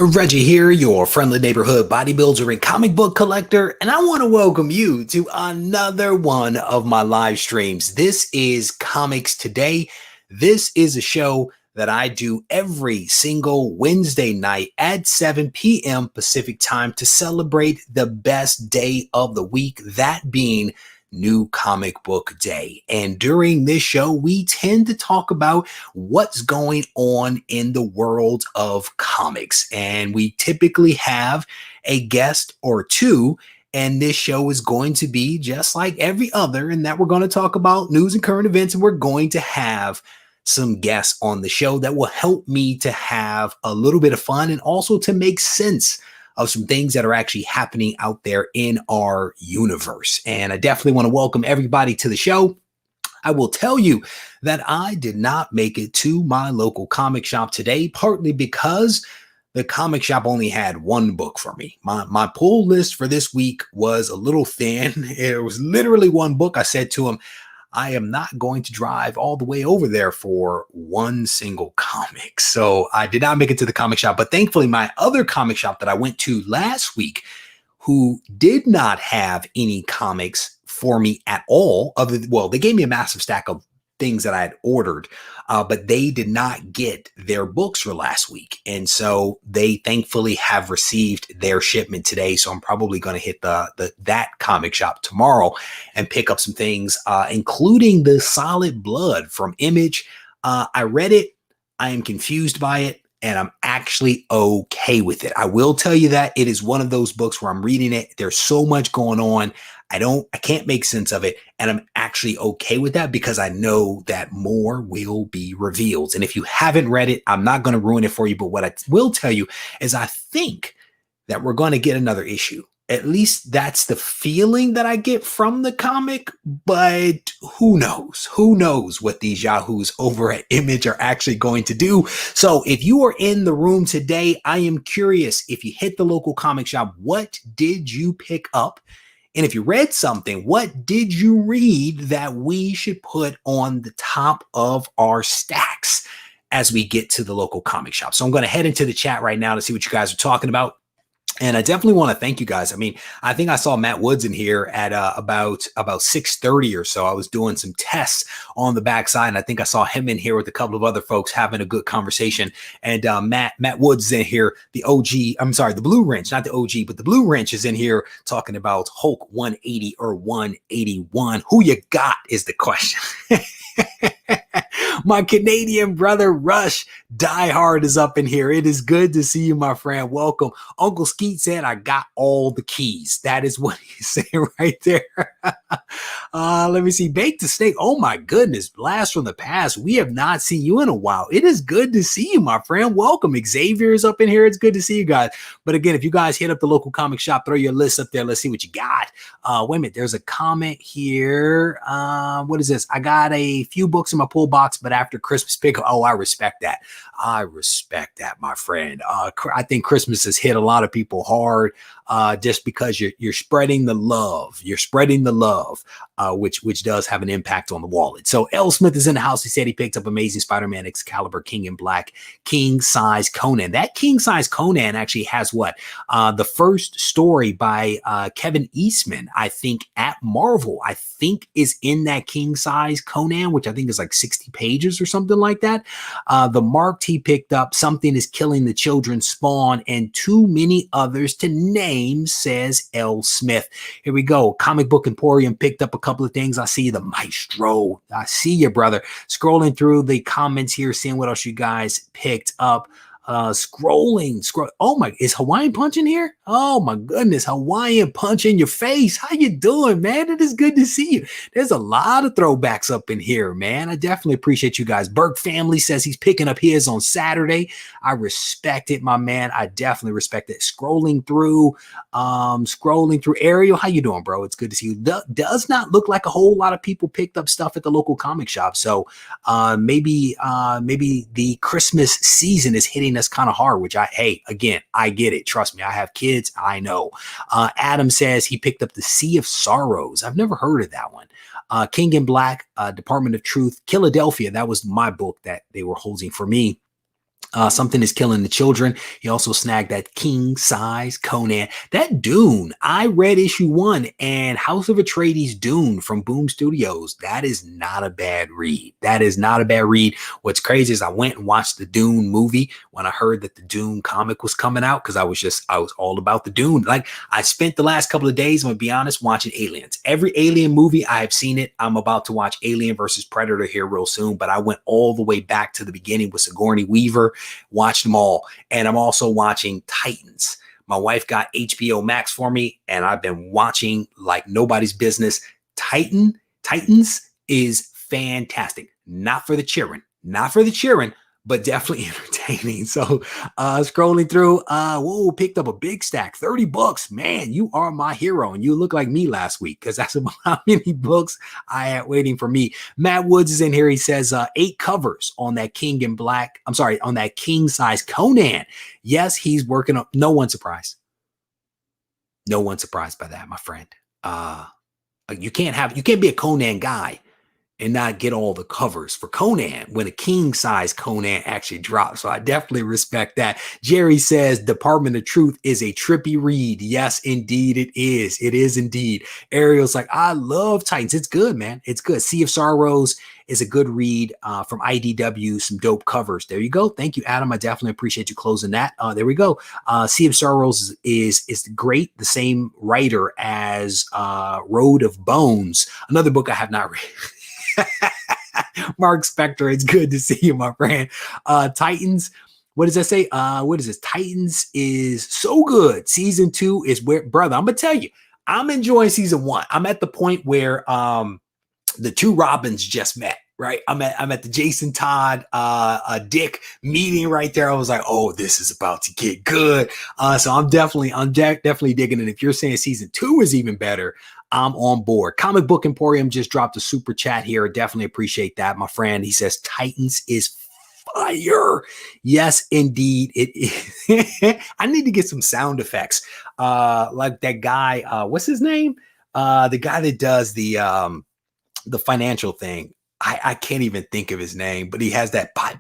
Reggie here, your friendly neighborhood bodybuilder and comic book collector, and I want to welcome you to another one of my live streams. This is Comics Today. This is a show that I do every single Wednesday night at 7 p.m. Pacific time to celebrate the best day of the week, that being New Comic Book Day. And during this show, we tend to talk about what's going on in the world of comics. And we typically have a guest or two. And this show is going to be just like every other, in that we're going to talk about news and current events. And we're going to have some guests on the show that will help me to have a little bit of fun and also to make sense of some things that are actually happening out there in our universe. And I definitely want to welcome everybody to the show. I will tell you that I did not make it to my local comic shop today, partly because the comic shop only had one book for me. My pull list for this week was a little thin. It was literally one book. I said to him, I am not going to drive all the way over there for one single comic. So I did not make it to the comic shop, but thankfully my other comic shop that I went to last week, who did not have any comics for me at all, they gave me a massive stack of things that I had ordered, but they did not get their books for last week. And so they thankfully have received their shipment today. So I'm probably going to hit that comic shop tomorrow and pick up some things, including the Solid Blood from Image. I read it. I am confused by it, and I'm actually okay with it. I will tell you that it is one of those books where I'm reading it. There's so much going on. I can't make sense of it. And I'm actually okay with that because I know that more will be revealed. And if you haven't read it, I'm not going to ruin it for you. But what I will tell you is I think that we're going to get another issue. At least that's the feeling that I get from the comic, but who knows? Who knows what these yahoos over at Image are actually going to do? So if you are in the room today, I am curious, if you hit the local comic shop, what did you pick up? And if you read something, what did you read that we should put on the top of our stacks as we get to the local comic shop? So I'm going to head into the chat right now to see what you guys are talking about. And I definitely want to thank you guys. I mean, I think I saw Matt Woods in here at about 6:30 or so. I was doing some tests on the backside, and I think I saw him in here with a couple of other folks having a good conversation. And Matt Woods is in here, the OG. I'm sorry, the Blue Wrench, not the OG, but the Blue Wrench is in here talking about Hulk 180 or 181. Who you got is the question. My Canadian brother Rush Diehard is up in here. It is good to see you, my friend. Welcome. Uncle Skeet said, I got all the keys. That is what he's saying right there. Let me see. Baked the Steak. Oh my goodness. Blast from the past. We have not seen you in a while. It is good to see you, my friend. Welcome. Xavier is up in here. It's good to see you guys. But again, if you guys hit up the local comic shop, throw your list up there. Let's see what you got. Wait a minute. There's a comment here. What is this? I got a few books in my pull box, but after Christmas pickup. Oh, I respect that. I respect that, my friend. I think Christmas has hit a lot of people hard, just because you're spreading the love. You're spreading the love, which does have an impact on the wallet. So L. Smith is in the house. He said he picked up Amazing Spider-Man Excalibur King in Black, King Size Conan. That King Size Conan actually has what? The first story by Kevin Eastman, I think, at Marvel, I think is in that King Size Conan, which I think is like 60 pages or something like that. The marked he picked up, Something is Killing the Children, Spawn, and too many others to name, says L. Smith. Here we go. Comic Book Emporium picked up a couple of things. I see the Maestro. I see you, brother. Scrolling through the comments here, seeing what else you guys picked up. Scroll. Oh my, is Hawaiian Punch in here? Oh my goodness, Hawaiian Punch in your face. How you doing, man? It is good to see you. There's a lot of throwbacks up in here, man. I definitely appreciate you guys. Burke Family says he's picking up his on Saturday. I respect it, my man. I definitely respect it. Scrolling through Ariel. How you doing, bro? It's good to see you. Does not look like a whole lot of people picked up stuff at the local comic shop. So maybe the Christmas season is hitting us kind of hard, which again, I get it. Trust me, I have kids. I know. Adam says he picked up the Sea of Sorrows. I've never heard of that one. King in Black, Department of Truth, Philadelphia. That was my book that they were holding for me. Something is killing the children. He also snagged that king size Conan. That Dune, I read issue 1 and House of Atreides Dune from Boom Studios. That is not a bad read. That is not a bad read. What's crazy is I went and watched the Dune movie when I heard that the Dune comic was coming out because I was all about the Dune. Like I spent the last couple of days, I'm gonna be honest, watching Aliens. Every Alien movie I have seen it. I'm about to watch Alien versus Predator here real soon, but I went all the way back to the beginning with Sigourney Weaver. Watched them all. And I'm also watching Titans. My wife got HBO Max for me, and I've been watching like nobody's business. Titans is fantastic. Not for the cheering, but definitely entertaining. So scrolling through, picked up a big stack, 30 books. Man, you are my hero. And you look like me last week because that's about how many books I had waiting for me. Matt Woods is in here. He says 8 covers on that King in Black. I'm sorry, on that king size Conan. Yes, he's working on. No one's surprised. No one's surprised by that, my friend. You can't be a Conan guy and not get all the covers for Conan when a king size Conan actually drops. So I definitely respect that. Jerry says Department of Truth is a trippy read. Yes, indeed it is. It is indeed. Ariel's like, I love Titans. It's good, man. It's good. Sea of Sorrows is a good read from IDW. Some dope covers. There you go. Thank you, Adam. I definitely appreciate you closing that. There we go. Sea of Sorrows is great. The same writer as Road of Bones, another book I have not read. Mark Spector, it's good to see you, my friend. Titans, what does that say? What is this? Titans is so good. Season 2 is where, brother, I'm gonna tell you, I'm enjoying season 1. I'm at the point where the 2 Robins just met. Right, I'm at the Jason Todd Dick meeting right there. I was like, oh, this is about to get good. So I'm definitely digging it. If you're saying season 2 is even better, I'm on board. Comic Book Emporium just dropped a super chat here. Definitely appreciate that, my friend. He says Titans is fire. Yes, indeed it is. I need to get some sound effects. Like that guy. What's his name? The guy that does the financial thing. I can't even think of his name, but he has that bye.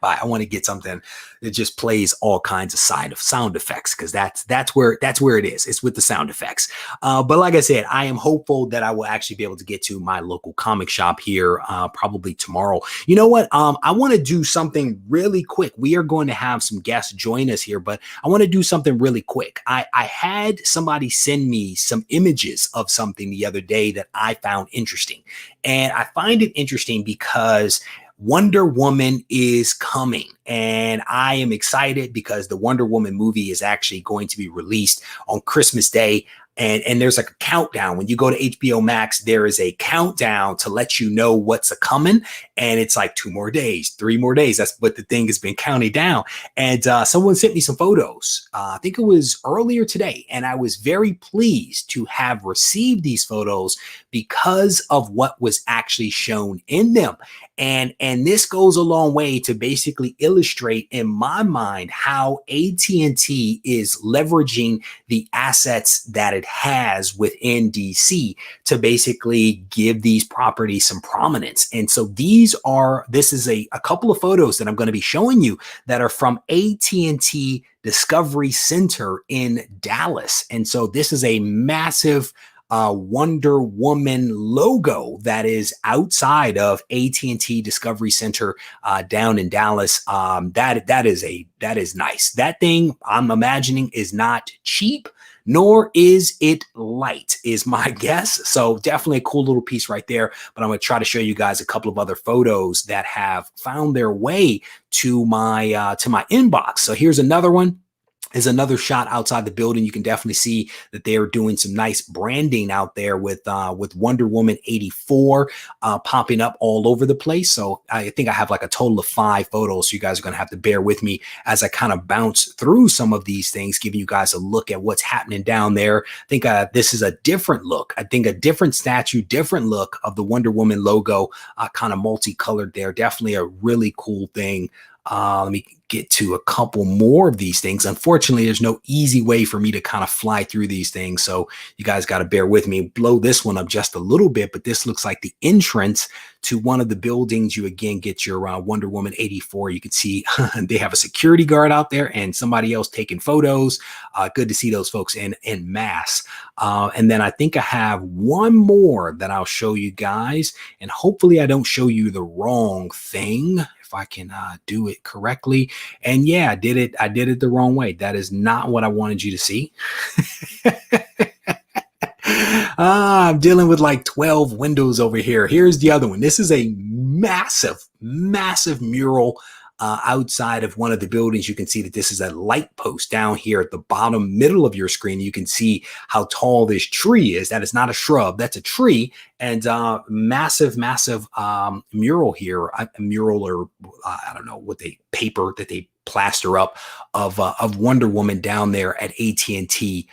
I want to get something that just plays all kinds of sound effects because that's where it is. It's with the sound effects. But like I said, I am hopeful that I will actually be able to get to my local comic shop here probably tomorrow. You know what? I want to do something really quick. We are going to have some guests join us here, but I want to do something really quick. I had somebody send me some images of something the other day that I found interesting. And I find it interesting because Wonder Woman is coming, and I am excited because the Wonder Woman movie is actually going to be released on Christmas Day. And there's like a countdown. When you go to HBO Max, there is a countdown to let you know what's a coming. And it's like 2 more days, 3 more days. That's what the thing has been counting down. And someone sent me some photos. I think it was earlier today. And I was very pleased to have received these photos because of what was actually shown in them. And this goes a long way to basically illustrate in my mind how AT&T is leveraging the assets that it has within DC to basically give these properties some prominence. And so this is a couple of photos that I'm going to be showing you that are from AT&T Discovery Center in Dallas. And so this is a massive Wonder Woman logo that is outside of AT&T Discovery Center down in Dallas. That is nice. That thing I'm imagining is not cheap, nor is it light, is my guess. So definitely a cool little piece right there. But I'm going to try to show you guys a couple of other photos that have found their way to my inbox. So here's another one. Is another shot outside the building. You can definitely see that they are doing some nice branding out there with Wonder Woman 84 popping up all over the place. So I think I have like a total of 5 photos. So you guys are going to have to bear with me as I kind of bounce through some of these things, giving you guys a look at what's happening down there. I think this is a different look. I think a different statue, different look of the Wonder Woman logo, kind of multicolored there. Definitely a really cool thing. Let me get to a couple more of these things. Unfortunately, there's no easy way for me to kind of fly through these things. So you guys got to bear with me. Blow this one up just a little bit, but this looks like the entrance to one of the buildings. You again get your Wonder Woman 84. You can see they have a security guard out there and somebody else taking photos. Good to see those folks in mass. And then I think I have one more that I'll show you guys, and hopefully I don't show you the wrong thing. If I can do it correctly. And yeah, I did it the wrong way. That is not what I wanted you to see. I'm dealing with like 12 windows over here. Here's the other one. This is a massive mural outside of one of the buildings. You can see that this is a light post down here at the bottom middle of your screen. You can see how tall this tree is. That is not a shrub. That's a tree. And massive mural here. A mural, or I don't know what paper that they plaster up of Wonder Woman down there at AT&T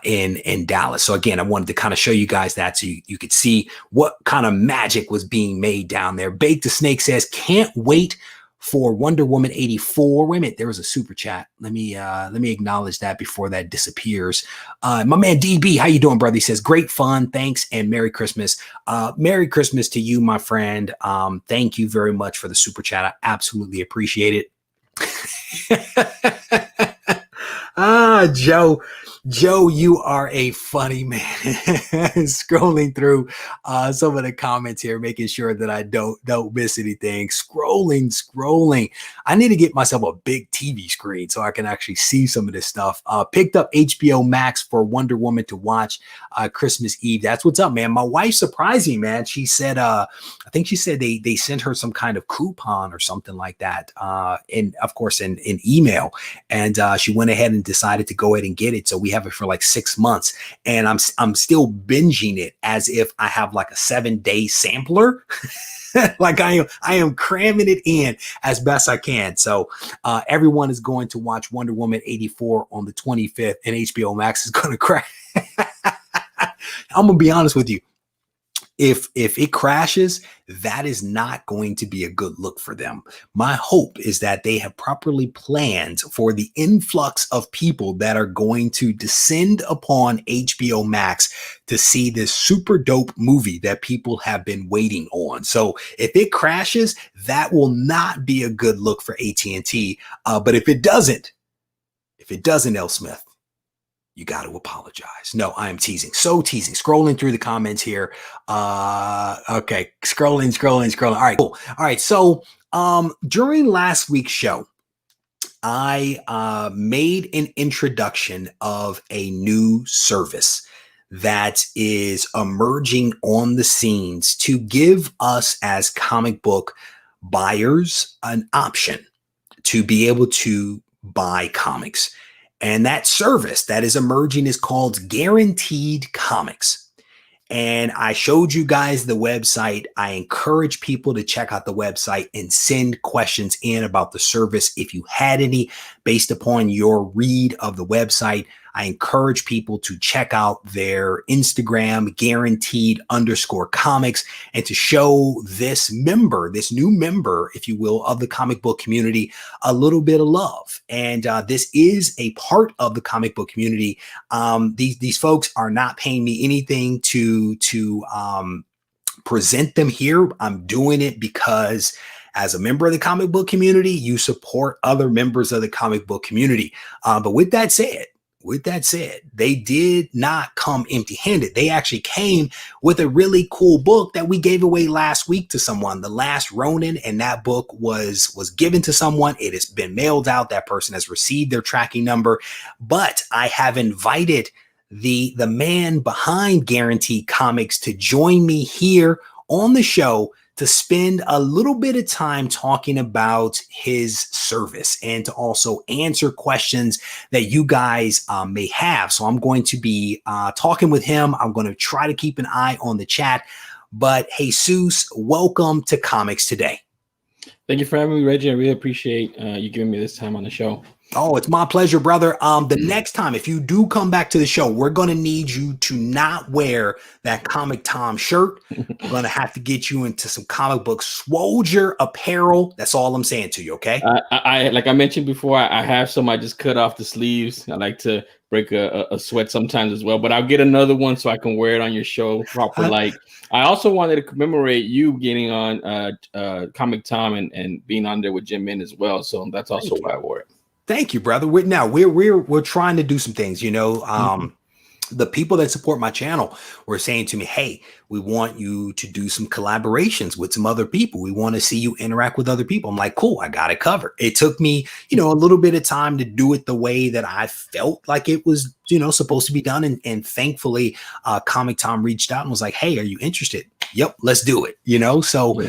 in Dallas. So again, I wanted to kind of show you guys that so you could see what kind of magic was being made down there. Bake the Snake says, can't wait for Wonder Woman 84. Wait a minute, there was a super chat. Let me acknowledge that before that disappears. My man DB, how you doing, brother? He says, great fun, thanks, and Merry Christmas. Merry Christmas to you, my friend. Thank you very much for the super chat. I absolutely appreciate it. Joe, you are a funny man. Scrolling through some of the comments here, making sure that I don't miss anything. Scrolling. I need to get myself a big TV screen so I can actually see some of this stuff. Picked up HBO Max for Wonder Woman to watch Christmas Eve. That's what's up, man. My wife surprised me, man. She said, I think she said they sent her some kind of coupon or something like that. And of course, in email. And she went ahead and decided to go ahead and get it. So we have it for like 6 months, and I'm still binging it as if I have like a 7-day sampler. Like I am cramming it in as best I can. So everyone is going to watch Wonder Woman 84 on the 25th, and HBO Max is going to crash. I'm gonna be honest with you. If it crashes, that is not going to be a good look for them. My hope is that they have properly planned for the influx of people that are going to descend upon HBO Max to see this super dope movie that people have been waiting on. So if it crashes, that will not be a good look for AT&T. But if it doesn't, L. Smith, you got to apologize. No, I am teasing. So teasing. Scrolling through the comments here. Okay. Scrolling. All right, cool. All right. So during last week's show, I made an introduction of a new service that is emerging on the scenes to give us as comic book buyers an option to be able to buy comics. And that service that is emerging is called Guaranteed Comics. And I showed you guys the website. I encourage people to check out the website and send questions in about the service if you had any based upon your read of the website. I encourage people to check out their Instagram, guaranteed_comics, and to show this new member, if you will, of the comic book community a little bit of love. And this is a part of the comic book community. These folks are not paying me anything to present them here. I'm doing it because as a member of the comic book community, you support other members of the comic book community. But with that said, they did not come empty-handed. They actually came with a really cool book that we gave away last week to someone, The Last Ronin, and that book was given to someone. It has been mailed out. That person has received their tracking number. But I have invited the man behind Guaranteed Comics to join me here on the show to spend a little bit of time talking about his service and to also answer questions that you guys may have. So I'm going to be talking with him. I'm going to try to keep an eye on the chat. But Jesus, welcome to Comics Today. Thank you for having me, Reggie. I really appreciate you giving me this time on the show. Oh, it's my pleasure, brother. The next time, if you do come back to the show, we're going to need you to not wear that Comic Tom shirt. We're going to have to get you into some comic book Swoldier apparel. That's all I'm saying to you. Okay. I like I mentioned before, I have some. I just cut off the sleeves. I like to break a sweat sometimes as well, but I'll get another one so I can wear it on your show proper. Like I also wanted to commemorate you getting on Comic Tom and being on there with Jim Min as well. So that's also why I wore it. Thank you, brother. We're trying to do some things, you know. The people that support my channel were saying to me, hey, we want you to do some collaborations with some other people. We want to see you interact with other people. I'm like, cool, I got it covered. It took me, you know, a little bit of time to do it the way that I felt like it was, you know, supposed to be done. And thankfully, Comic Tom reached out and was like, hey, are you interested? Yep, let's do it. You know, so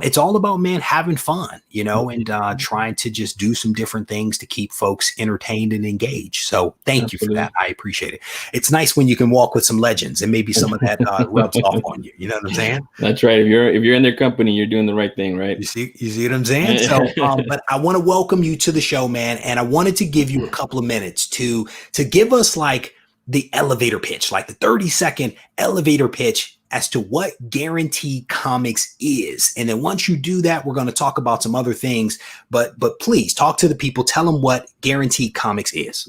it's all about, man, having fun, you know, and trying to just do some different things to keep folks entertained and engaged. So thank you for that. I appreciate it. It's nice when you can walk with some legends and maybe some of that rubs off on you. You know what I'm saying? That's right. If you're in their company, you're doing the right thing, right? You see what I'm saying? So, but I want to welcome you to the show, man. And I wanted to give you a couple of minutes to give us like the elevator pitch, like the 30-second elevator pitch as to what Guaranteed Comics is. And then once you do that, we're going to talk about some other things, but please talk to the people, tell them what Guaranteed Comics is.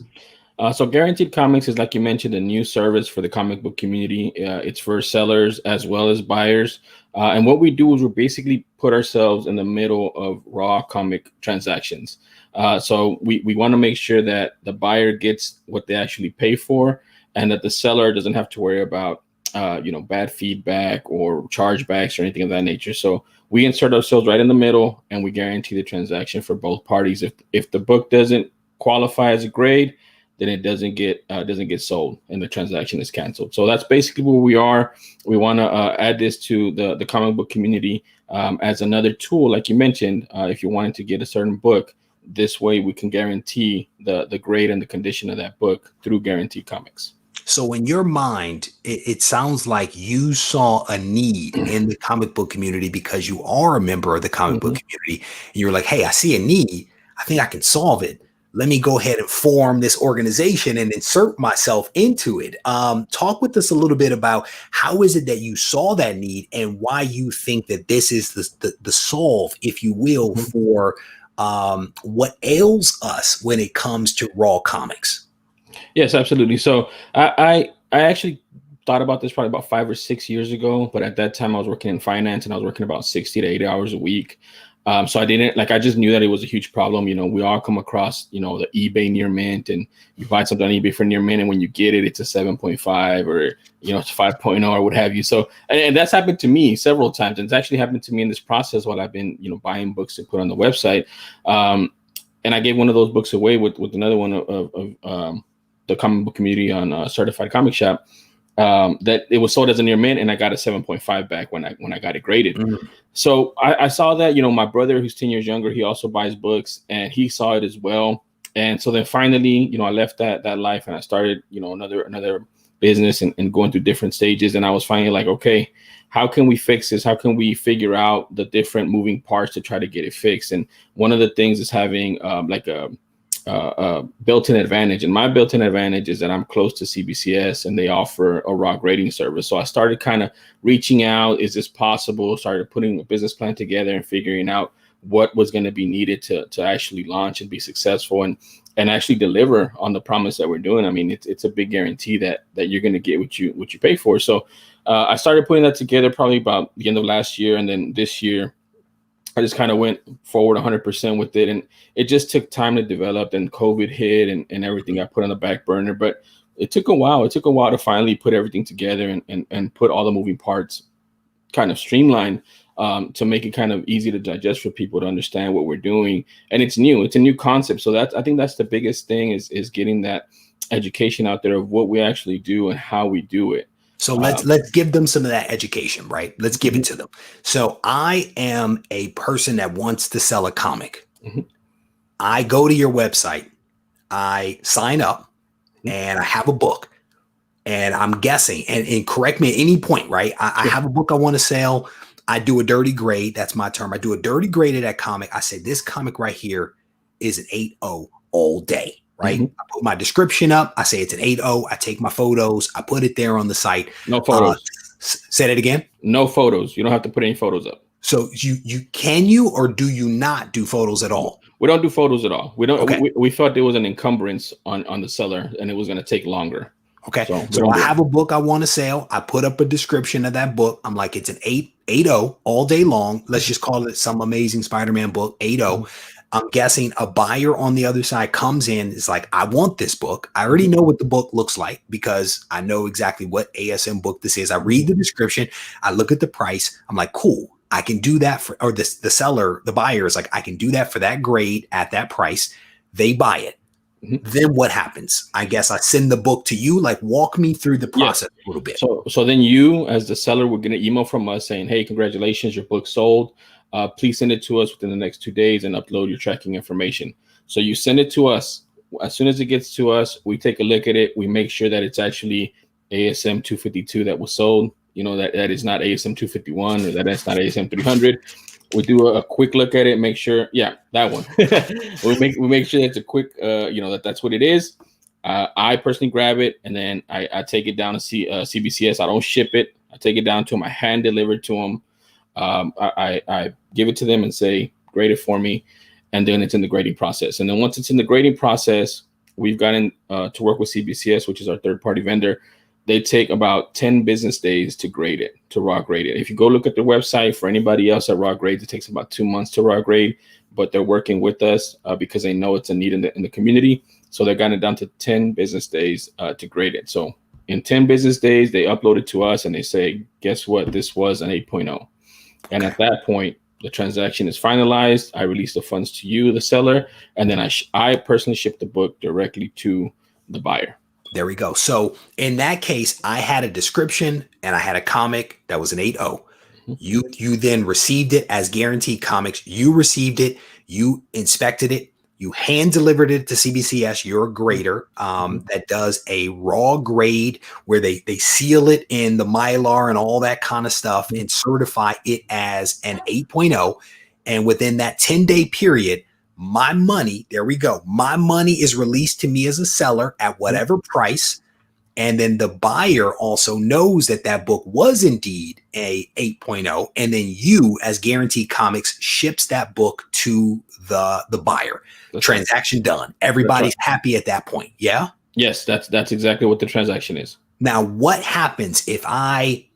So Guaranteed Comics is, like you mentioned, a new service for the comic book community. It's for sellers as well as buyers. And what we do is we basically put ourselves in the middle of raw comic transactions. So we want to make sure that the buyer gets what they actually pay for, and that the seller doesn't have to worry about bad feedback or chargebacks or anything of that nature. So we insert ourselves right in the middle, and we guarantee the transaction for both parties. If the book doesn't qualify as a grade, then it doesn't get sold and the transaction is canceled. So that's basically what we are. We want to add this to the comic book community as another tool, like you mentioned. If you wanted to get a certain book, this way we can guarantee the grade and the condition of that book through Guaranteed Comics. So in your mind, it sounds like you saw a need in the comic book community because you are a member of the comic book community. And you're like, hey, I see a need. I think I can solve it. Let me go ahead and form this organization and insert myself into it. Talk with us a little bit about how is it that you saw that need and why you think that this is the solve, if you will, for what ails us when it comes to raw comics. Yes, absolutely. So I actually thought about this probably about 5 or 6 years ago, but at that time I was working in finance and I was working about 60 to 80 hours a week. So I just knew that it was a huge problem. You know, we all come across, the eBay near mint, and you buy something on eBay for near mint, and when you get it, it's a 7.5 or, it's 5.0 or what have you. So, and that's happened to me several times. And it's actually happened to me in this process while I've been, buying books to put on the website. And I gave one of those books away with another one of the comic book community on Certified Comic Shop. That it was sold as a near mint, and I got a 7.5 back when I got it graded. So I saw that, my brother, who's 10 years younger, he also buys books, and he saw it as well. And so then finally, I left that life and I started, another business and going through different stages. And I was finally like, okay, how can we fix this? How can we figure out the different moving parts to try to get it fixed? And one of the things is having like a built-in advantage, and my built-in advantage is that I'm close to CBCS and they offer a raw grading service. So I started kind of reaching out, is this possible? Started putting a business plan together and figuring out what was going to be needed to actually launch and be successful and actually deliver on the promise that we're doing. I mean, it's a big guarantee that you're going to get what you pay for. So I started putting that together probably about the end of last year, and then this year I just kind of went forward 100% with it. And it just took time to develop, and COVID hit and everything got put on the back burner. But it took a while. It took a while to finally put everything together and put all the moving parts kind of streamlined to make it kind of easy to digest for people to understand what we're doing. And it's new. It's a new concept. So I think that's the biggest thing is getting that education out there of what we actually do and how we do it. So let's give them some of that education, right? Let's give it to them. So I am a person that wants to sell a comic. I go to your website, I sign up, and I have a book. And I'm guessing, and correct me at any point, right? I have a book I want to sell. I do a dirty grade. That's my term. I do a dirty grade of that comic. I say, this comic right here is an 8.0 all day, right? Mhm. I put my description up. I say it's an 8.0. I take my photos. I put it there on the site. No photos. Say that again. No photos. You don't have to put any photos up. So you or do you not do photos at all? We don't do photos at all. We don't. Okay. We felt there was an encumbrance on the seller, and it was going to take longer. Okay. So I have a book I want to sell. I put up a description of that book. I'm like, it's an 8.0 all day long. Let's just call it some amazing Spider-Man book, 8.0. I'm guessing a buyer on the other side comes in, is like, I want this book. I already know what the book looks like because I know exactly what ASM book this is. I read the description. I look at the price. I'm like, cool. I can do that for, or the seller, the buyer is like, I can do that for that grade at that price. They buy it. Then what happens? I guess I send the book to you. Like, walk me through the process a little bit. So then you, as the seller, will get an email from us saying, hey, congratulations, your book sold. Please send it to us within the next 2 days and upload your tracking information. So you send it to us. As soon as it gets to us, we take a look at it. We make sure that it's actually ASM 252 that was sold. You know, that is not ASM 251 or that's not ASM 300. We do a quick look at it, make sure, yeah, that one. we make sure it's a quick, that's what it is. I personally grab it and then I take it down to CBCS. I don't ship it. I take it down to them. I hand deliver it to them. I give it to them and say, grade it for me. And then it's in the grading process. And then once it's in the grading process, we've gotten to work with CBCS, which is our third-party vendor. They take about 10 business days to grade it, to raw grade it. If you go look at the website for anybody else at raw grades, it takes about 2 months to raw grade, but they're working with us because they know it's a need in the community. So they've gotten it down to 10 business days to grade it. So in 10 business days, they upload it to us and they say, guess what? This was an 8.0. And at that point, the transaction is finalized. I release the funds to you, the seller, and then I personally ship the book directly to the buyer. There we go. So in that case, I had a description and I had a comic that was an 8.0. You then received it as Guaranteed Comics. You received it. You inspected it. You hand delivered it to CBCS, your grader that does a raw grade where they seal it in the Mylar and all that kind of stuff and certify it as an 8.0. And within that 10-day period, my money, there we go. My money is released to me as a seller at whatever price. And then the buyer also knows that that book was indeed a 8.0. And then you, as Guaranteed Comics, ships that book to the buyer. That's transaction right. Done. Everybody's happy at that point. Yeah. Yes, that's exactly what the transaction is. Now, what happens if I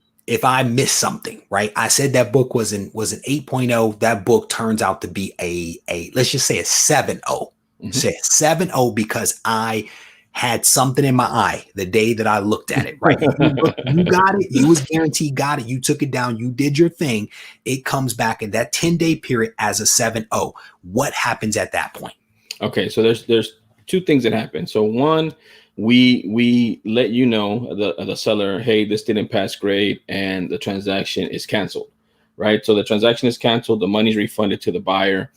miss something, right? I said that book was an 8.0. That book turns out to be a let's just say a 7.0. Say a 7.0 because I had something in my eye the day that I looked at it, right? You got it. You was guaranteed got it. You took it down. You did your thing. It comes back in that 10-day period as a 7.0. What happens at that point? Okay, so there's two things that happen. So one, we let you know, the seller, hey, this didn't pass grade and the transaction is canceled, right? So the transaction is canceled. The money's refunded to the buyer.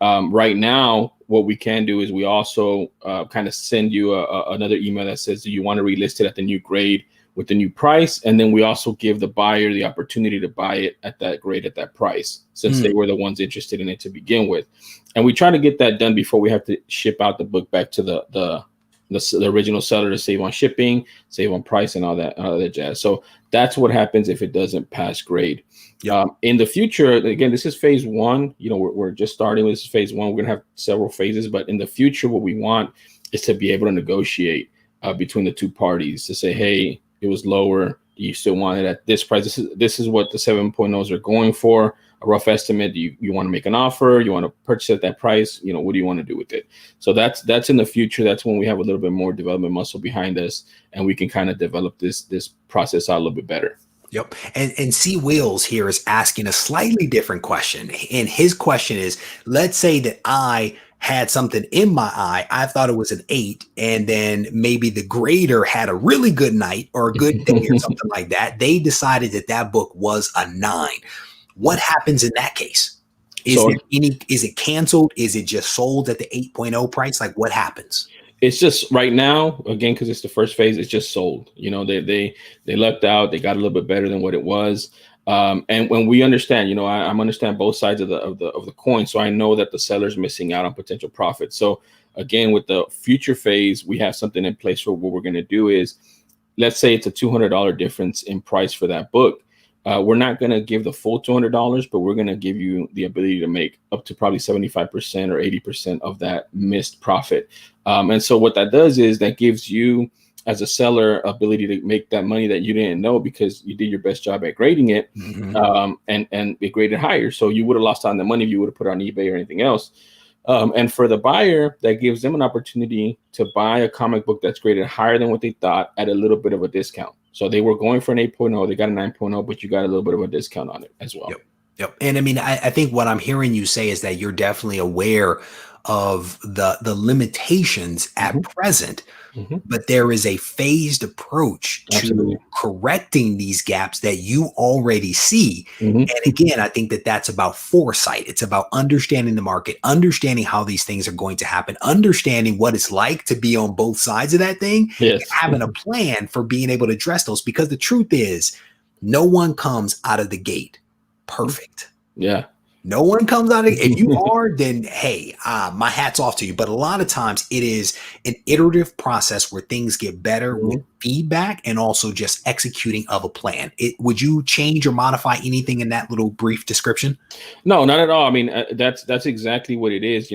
Right now, what we can do is we also kind of send you another email that says, do you want to relist it at the new grade with the new price? And then we also give the buyer the opportunity to buy it at that grade, at that price, since they were the ones interested in it to begin with. And we try to get that done before we have to ship out the book back to the original seller to save on shipping, save on price, and all that jazz. So that's what happens if it doesn't pass grade. Yep. In the future, again, this is phase one. You know, we're just starting. This is phase one. We're gonna have several phases, but in the future, what we want is to be able to negotiate between the two parties to say, hey, it was lower. Do you still want it at this price? This is what the 7.0s are going for. A rough estimate. Do you want to make an offer? You want to purchase at that price? You know, what do you want to do with it? So that's in the future. That's when we have a little bit more development muscle behind us, and we can kind of develop this process out a little bit better. Yep. And C Wills here is asking a slightly different question. And his question is, let's say that I had something in my eye. I thought it was an 8. And then maybe the grader had a really good night or a good day or something like that. They decided that book was a 9. What happens in that case? Is it canceled? Is it just sold at the 8.0 price? Like, what happens? It's just right now, again, because it's the first phase, it's just sold. You know, they lucked out. They got a little bit better than what it was. And when we understand, I'm understand both sides of the coin, so I know that the seller's missing out on potential profit. So again, with the future phase, we have something in place for what we're going to do is, let's say it's a $200 difference in price for that book. We're not going to give the full $200, but we're going to give you the ability to make up to probably 75% or 80% of that missed profit. And so what that does is that gives you, as a seller, ability to make that money that you didn't know because you did your best job at grading it, and it graded higher. So you would have lost on the money if you would have put it on eBay or anything else. And for the buyer, that gives them an opportunity to buy a comic book that's graded higher than what they thought at a little bit of a discount. So they were going for an 8.0, they got a 9.0, but you got a little bit of a discount on it as well. Yep. And I mean, I think what I'm hearing you say is that you're definitely aware of the limitations at present, but there is a phased approach to correcting these gaps that you already see. And again, I think that that's about foresight. It's about understanding the market, understanding how these things are going to happen, understanding what it's like to be on both sides of that thing, and having a plan for being able to address those. Because the truth is, no one comes out of the gate perfect. No one comes out of it. If you are, then hey, my hat's off to you. But a lot of times it is an iterative process where things get better with feedback and also just executing of a plan. Would you change or modify anything in that little brief description? No, not at all. I mean, that's exactly what it is.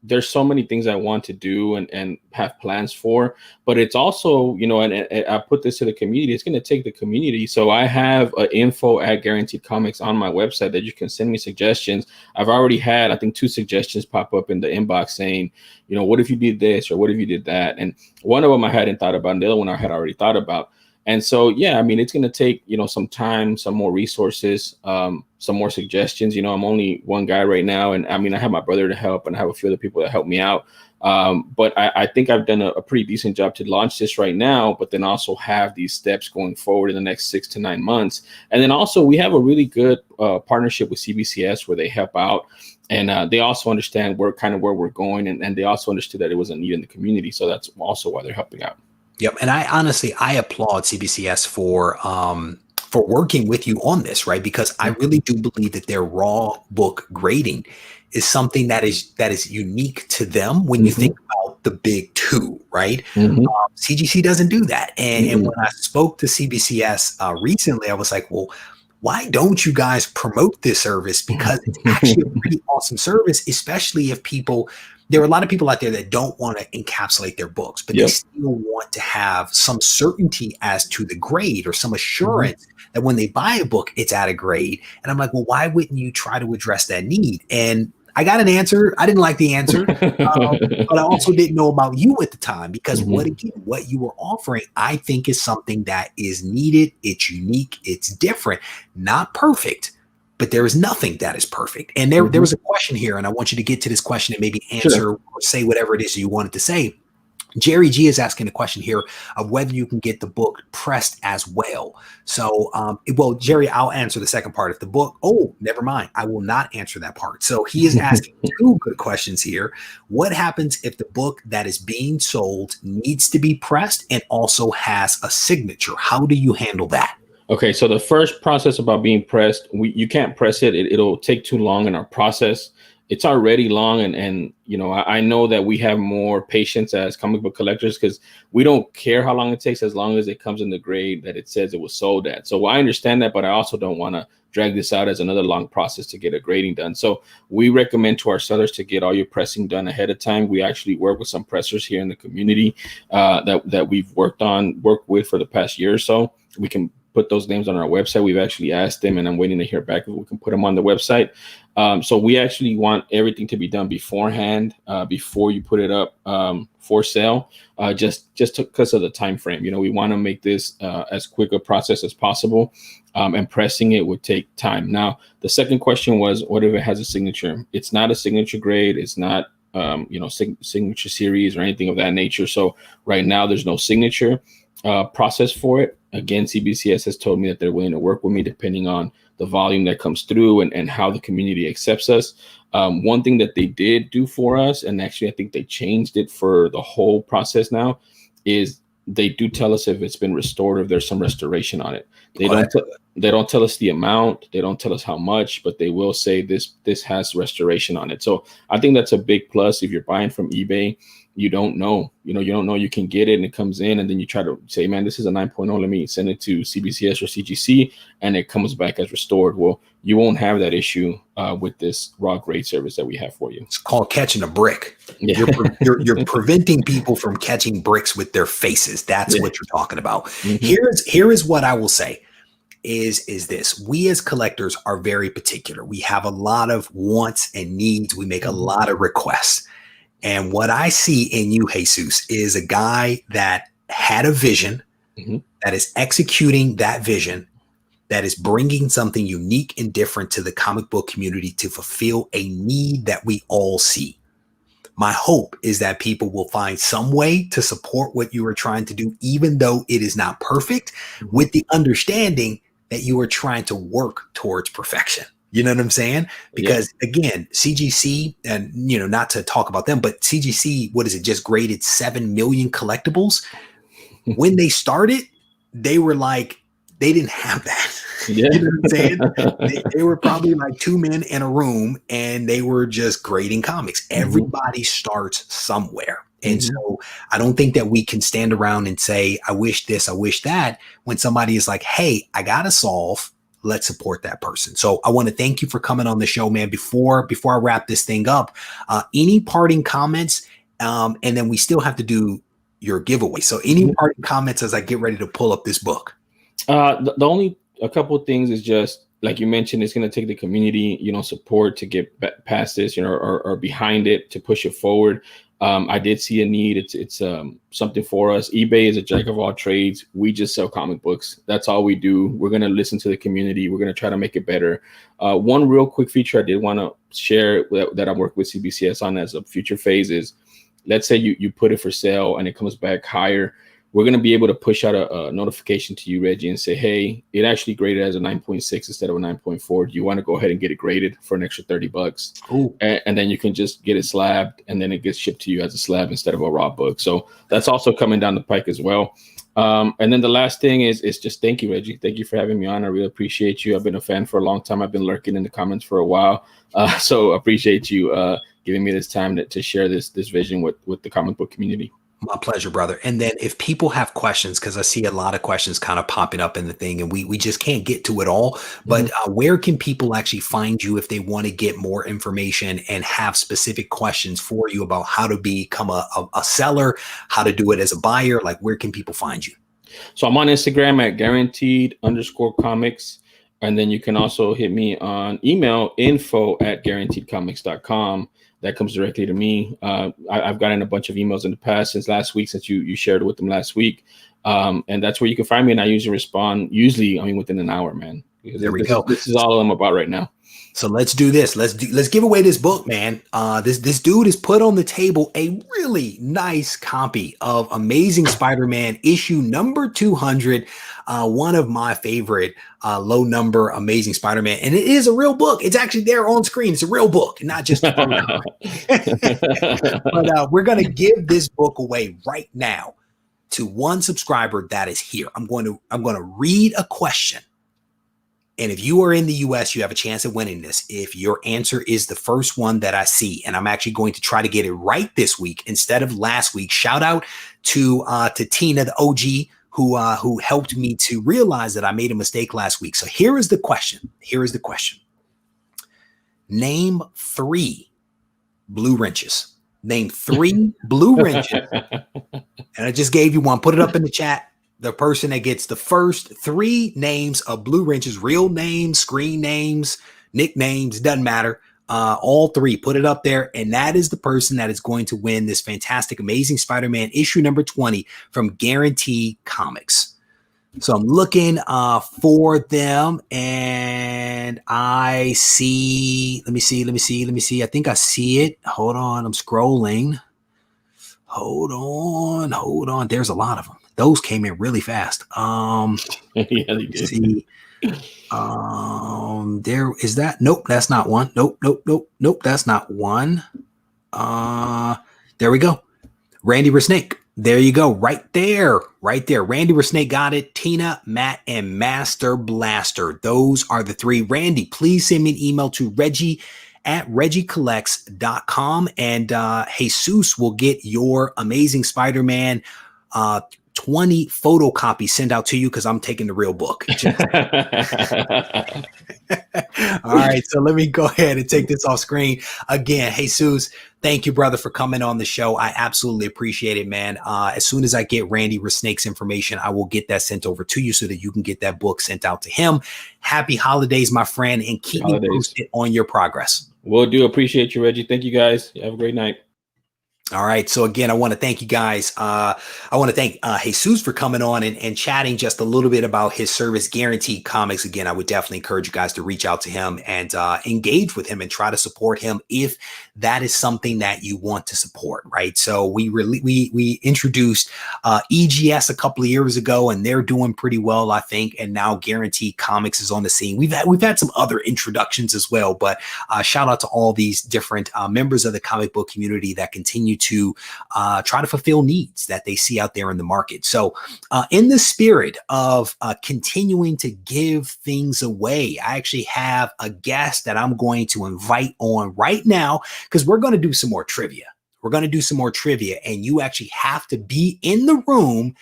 There's so many things I want to do and have plans for, but it's also, and I put this to the community, it's going to take the community. So I have info@Guaranteed Comics on my website that you can send me suggestions. I've already had, I think, 2 suggestions pop up in the inbox saying, what if you did this or what if you did that? And one of them I hadn't thought about, and the other one I had already thought about. And so, I mean, it's going to take, some time, some more resources, some more suggestions. I'm only one guy right now. And I mean, I have my brother to help and I have a few other people that help me out. But I think I've done a pretty decent job to launch this right now, but then also have these steps going forward in the next 6 to 9 months. And then also we have a really good partnership with CBCS where they help out. And they also understand where we're going. And they also understood that it was a need in the community. So that's also why they're helping out. Yep. And I applaud CBCS for working with you on this, right? Because I really do believe that their raw book grading is something that is unique to them when you think about the big 2, right? CGC doesn't do that. And when I spoke to CBCS recently, I was like, well, why don't you guys promote this service? Because it's actually a pretty awesome service, especially if there are a lot of people out there that don't want to encapsulate their books, but they still want to have some certainty as to the grade or some assurance that when they buy a book, it's at a grade. And I'm like, well, why wouldn't you try to address that need? And I got an answer. I didn't like the answer, but I also didn't know about you at the time because what you were offering, I think is something that is needed. It's unique. It's different, not perfect. But there is nothing that is perfect. And there was a question here, and I want you to get to this question and maybe answer or say whatever it is you wanted to say. Jerry G is asking a question here of whether you can get the book pressed as well. So, well, Jerry, I'll answer the second part. If the book, never mind. I will not answer that part. So he is asking 2 good questions here. What happens if the book that is being sold needs to be pressed and also has a signature? How do you handle that? Okay, so the first process about being pressed, you can't press it. It'll take too long in our process. It's already long, and I know that we have more patience as comic book collectors because we don't care how long it takes as long as it comes in the grade that it says it was sold at. So I understand that, but I also don't want to drag this out as another long process to get a grading done. So we recommend to our sellers to get all your pressing done ahead of time. We actually work with some pressers here in the community that we've worked with for the past year or so. We can put those names on our website. We've actually asked them, and I'm waiting to hear back if we can put them on the website. So we actually want everything to be done beforehand, before you put it up for sale, just because of the time frame. We want to make this as quick a process as possible, and pressing it would take time. Now, the second question was, what if it has a signature? It's not a signature grade. It's not signature series or anything of that nature. So right now there's no signature process for it. Again, CBCS has told me that they're willing to work with me depending on the volume that comes through and how the community accepts us. One thing that they did do for us, and actually I think they changed it for the whole process now, is they do tell us if it's been restored or if there's some restoration on it. They don't tell us the amount, they don't tell us how much, but they will say this has restoration on it. So I think that's a big plus. If you're buying from eBay, you don't know, you don't know you can get it and it comes in, and then you try to say, man, this is a 9.0, let me send it to CBCS or CGC, and it comes back as restored. Well, you won't have that issue with this raw grade service that we have for you. It's called catching a brick. Yeah. You're preventing people from catching bricks with their faces. That's what you're talking about. Mm-hmm. Here is what I will say is this. We as collectors are very particular. We have a lot of wants and needs. We make a lot of requests. And what I see in you, Jesus, is a guy that had a vision, that is executing that vision, that is bringing something unique and different to the comic book community to fulfill a need that we all see. My hope is that people will find some way to support what you are trying to do, even though it is not perfect, with the understanding that you are trying to work towards perfection. You know what I'm saying? Because again, CGC, and not to talk about them, but CGC, what is it? Just graded 7 million collectibles. When they started, they were like, they didn't have that. Yeah. You know what I'm saying? They were probably like 2 men in a room, and they were just grading comics. Everybody starts somewhere. And so I don't think that we can stand around and say, I wish this, I wish that, when somebody is like, hey, I got to solve. Let's support that person. So I want to thank you for coming on the show, man. Before I wrap this thing up, any parting comments? And then we still have to do your giveaway. So any parting comments as I get ready to pull up this book? The only a couple of things is just like you mentioned, it's going to take the community, support to get past this, or behind it to push it forward. I did see a need. It's something for us. eBay is a jack of all trades. We just sell comic books. That's all we do. We're going to listen to the community. We're going to try to make it better. One real quick feature I did want to share that I work with CBCS on as a future phase is, let's say you put it for sale and it comes back higher. We're going to be able to push out a notification to you, Reggie, and say, hey, it actually graded as a 9.6 instead of a 9.4. Do you want to go ahead and get it graded for an extra $30? And then you can just get it slabbed, and then it gets shipped to you as a slab instead of a raw book. So that's also coming down the pike as well. And then the last thing is just thank you, Reggie. Thank you for having me on. I really appreciate you. I've been a fan for a long time. I've been lurking in the comments for a while. So appreciate you giving me this time to share this vision with the comic book community. My pleasure, brother. And then if people have questions, because I see a lot of questions kind of popping up in the thing, and we just can't get to it all, but where can people actually find you if they want to get more information and have specific questions for you about how to become a seller, how to do it as a buyer? Like, where can people find you? So I'm on Instagram at guaranteed_comics. And then you can also hit me on email, info@guaranteedcomics.com. That comes directly to me. I've gotten a bunch of emails in the past since last week, since you shared with them last week. And that's where you can find me. And I usually respond, within an hour, man. There we go. This is all I'm about right now. So let's do this. Let's give away this book, man. This dude has put on the table a really nice copy of Amazing Spider-Man issue number 200. One of my favorite low number Amazing Spider-Man. And it is a real book. It's actually there on screen. It's a real book, not just a phone cover. But we're going to give this book away right now to one subscriber that is here. I'm going to read a question. And if you are in the US, you have a chance of winning this. If your answer is the first one that I see, and I'm actually going to try to get it right this week instead of last week. Shout out to Tina, the OG, who helped me to realize that I made a mistake last week. So here is the question. Name 3 blue wrenches. Name 3 blue wrenches. And I just gave you one. Put it up in the chat. The person that gets the first 3 names of blue wrenches, real names, screen names, nicknames, doesn't matter. All 3, put it up there. And that is the person that is going to win this fantastic Amazing Spider-Man issue number 20 from Guaranteed Comics. So I'm looking for them, and I see, let me see. I think I see it. Hold on. I'm scrolling. Hold on. There's a lot of them. Those came in really fast. Yeah, they did. See. There is that. Nope, that's not one. Nope, that's not one. There we go. Randy Resnake. There you go. Right there. Right there. Randy Resnake got it. Tina, Matt, and Master Blaster. Those are the three. Randy, please send me an email to Regie at regiecollects.com. And Jesus will get your Amazing Spider-Man 20 photocopies sent out to you because I'm taking the real book. All right, so let me go ahead and take this off screen. Again, Jesus, thank you, brother, for coming on the show. I absolutely appreciate it, man. As soon as I get Randy Resnake's information, I will get that sent over to you so that you can get that book sent out to him. Happy holidays, my friend, and keep me posted on your progress. Will do. Appreciate you, Reggie. Thank you, guys. Have a great night. All right. So again, I want to thank you guys. I want to thank Jesus for coming on and chatting just a little bit about his service, Guaranteed Comics. Again, I would definitely encourage you guys to reach out to him and engage with him and try to support him if that is something that you want to support. Right. So we introduced EGS a couple of years ago, and they're doing pretty well, I think. And now Guaranteed Comics is on the scene. We've had some other introductions as well, but shout out to all these different members of the comic book community that continue to try to fulfill needs that they see out there in the market. So in the spirit of continuing to give things away, I actually have a guest that I'm going to invite on right now because we're going to do some more trivia. We're going to do some more trivia, and you actually have to be in the room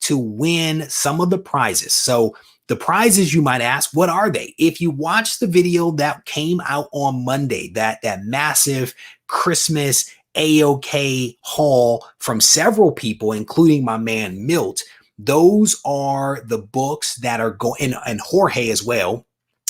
to win some of the prizes. So the prizes, you might ask, what are they? If you watch the video that came out on Monday, that massive Christmas AOK haul from several people, including my man Milt, those are the books that are going, and Jorge as well,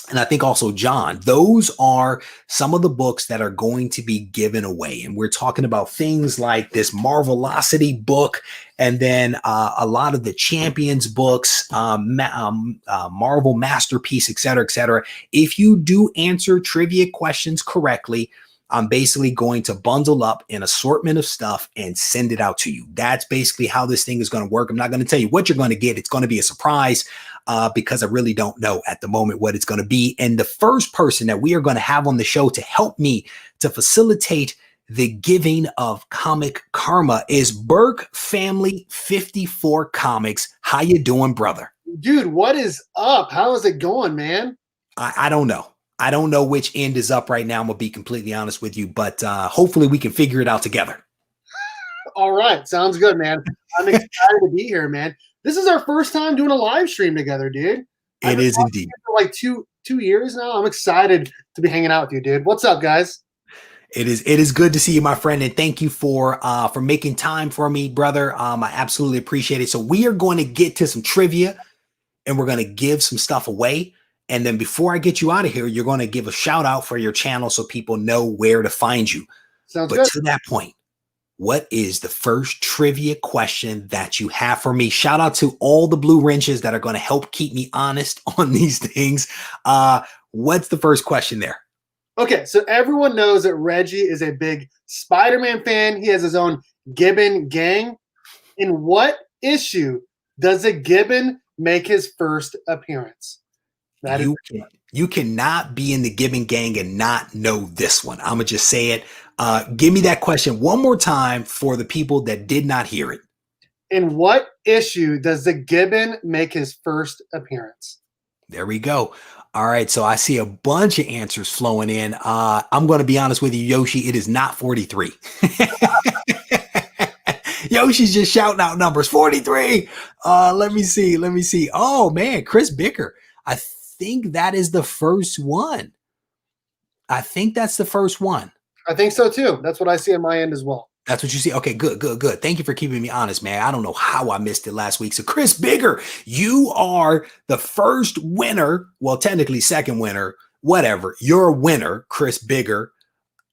and I think also John. Those are some of the books that are going to be given away. And we're talking about things like this Marvelocity book, and then a lot of the Champions books, Marvel Masterpiece, et cetera, et cetera. If you do answer trivia questions correctly, I'm basically going to bundle up an assortment of stuff and send it out to you. That's basically how this thing is going to work. I'm not going to tell you what you're going to get. It's going to be a surprise because I really don't know at the moment what it's going to be. And the first person that we are going to have on the show to help me to facilitate the giving of comic karma is Burke Family 54 Comics. How you doing, brother? Dude, what is up? How is it going, man? I don't know. I don't know which end is up right now. I'm going to be completely honest with you, but hopefully we can figure it out together. All right. Sounds good, man. I'm excited to be here, man. This is our first time doing a live stream together, dude. It is indeed. For like two years now. I'm excited to be hanging out with you, dude. What's up, guys? It is good to see you, my friend, and thank you for making time for me, brother. I absolutely appreciate it. So we are going to get to some trivia, and we're going to give some stuff away. And then before I get you out of here, you're going to give a shout out for your channel so people know where to find you. Sounds good. But to that point, what is the first trivia question that you have for me? Shout out to all the blue wrenches that are going to help keep me honest on these things. What's the first question there? Okay, so everyone knows that Reggie is a big Spider-Man fan. He has his own Gibbon gang. In what issue does a Gibbon make his first appearance? You cannot be in the Gibbon gang and not know this one. I'm going to just say it. Give me that question one more time for the people that did not hear it. In what issue does the Gibbon make his first appearance? There we go. All right. So I see a bunch of answers flowing in. I'm going to be honest with you, Yoshi. It is not 43. Yoshi's just shouting out numbers. 43. Let me see. Oh, man. Chris Bicker. I think that is the first one. I think that's the first one. I think so too. That's what I see on my end as well. That's what you see. Okay, good. Thank you for keeping me honest, man. I don't know how I missed it last week. So Chris Bigger, you are the first winner. Well, technically second winner, whatever. You're a winner, Chris Bigger,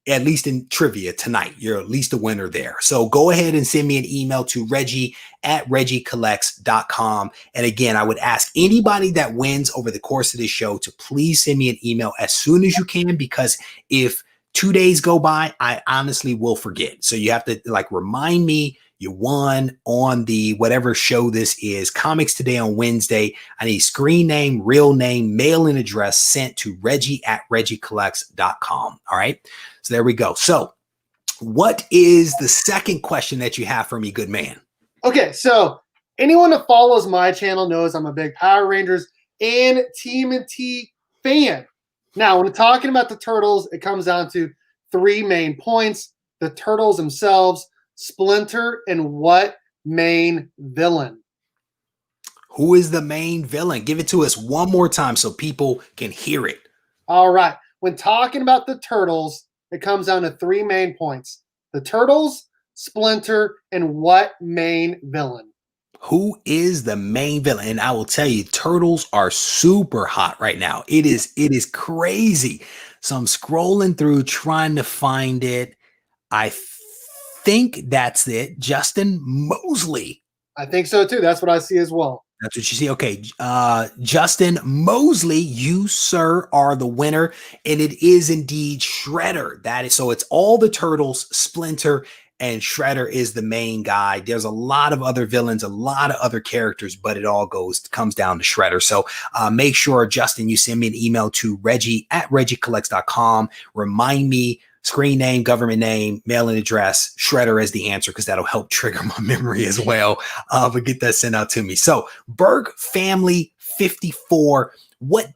at least in trivia tonight. You're at least a winner there. So go ahead and send me an email to Regie at regiecollects.com. And again, I would ask anybody that wins over the course of this show to please send me an email as soon as you can, because if 2 days go by, I honestly will forget. So you have to remind me you won on the whatever show this is. Comics Today on Wednesday. I need screen name, real name, mailing address sent to Regie at regiecollects.com. All right. So there we go. So what is the second question that you have for me, good man? Okay, so anyone that follows my channel knows I'm a big Power Rangers and TMNT fan. Now, when talking about the Turtles, it comes down to three main points: the Turtles themselves, Splinter, and what main villain. Who is the main villain? Give it to us one more time so people can hear it. All right. When talking about the Turtles, it comes down to three main points: the Turtles, Splinter, and what main villain. Who is the main villain? And I will tell you, turtles are super hot right now. It is crazy. So I'm scrolling through trying to find it. I think that's it. Justin Mosley. I think so too. That's what I see as well. That's what you see. Okay. Justin Mosley, you, sir, are the winner. And it is indeed Shredder. That is so it's all the turtles, Splinter, and Shredder is the main guy. There's a lot of other villains, a lot of other characters, but it all comes down to Shredder. So make sure, Justin, you send me an email to Regie@RegieCollects.com. Remind me, screen name, government name, mailing address, Shredder as the answer, because that'll help trigger my memory as well. But get that sent out to me. So Burke Family 54. Where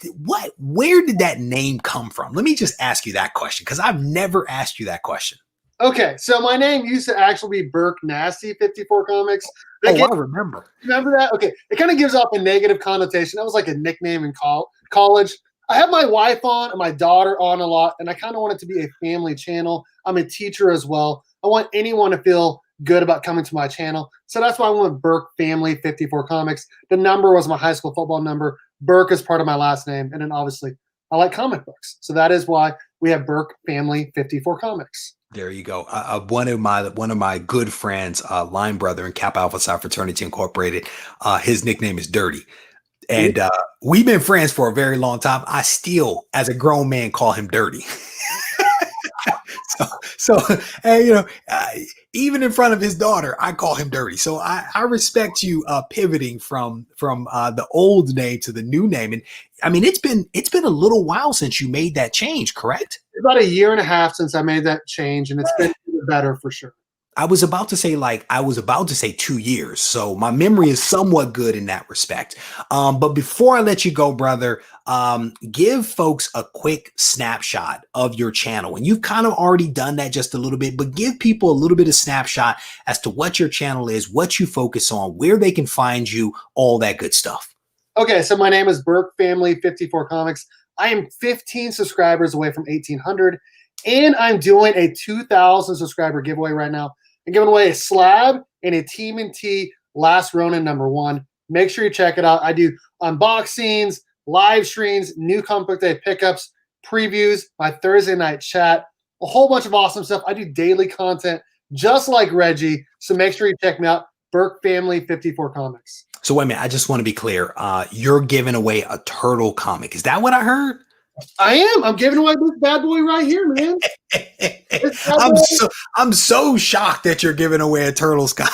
did that name come from? Let me just ask you that question, because I've never asked you that question. Okay, so my name used to actually be Burke Nasty 54 Comics. I remember. Remember that? Okay, it kind of gives off a negative connotation. That was like a nickname in college. I have my wife on and my daughter on a lot, and I kind of want it to be a family channel. I'm a teacher as well. I want anyone to feel good about coming to my channel. So that's why I went with Burke Family 54 Comics. The number was my high school football number. Burke is part of my last name. And then obviously I like comic books. So that is why we have Burke Family 54 Comics. There you go. One of my good friends, line brother in Kappa Alpha Psi Fraternity Incorporated, his nickname is Dirty. And we've been friends for a very long time. I still, as a grown man, call him Dirty. so and, even in front of his daughter, I call him Dirty. So I respect you pivoting from the old name to the new name. And I mean, it's been a little while since you made that change, correct? About a year and a half since I made that change, and it's been better for sure. I was about to say 2 years. So my memory is somewhat good in that respect. But before I let you go, brother, give folks a quick snapshot of your channel. And you've kind of already done that just a little bit, but give people a little bit of snapshot as to what your channel is, what you focus on, where they can find you, all that good stuff. Okay, so my name is Burke Family 54 Comics. I am 15 subscribers away from 1,800, and I'm doing a 2,000 subscriber giveaway right now. I'm giving away a slab and a TMNT Last Ronin #1. Make sure you check it out. I do unboxings, live streams, new comic book day pickups, previews, my Thursday night chat, a whole bunch of awesome stuff. I do daily content just like Regie, so make sure you check me out, Burke Family 54 Comics. So wait a minute, I just want to be clear. You're giving away a turtle comic. Is that what I heard? I am. I'm giving away this bad boy right here, man. I'm so shocked that you're giving away a turtles comic.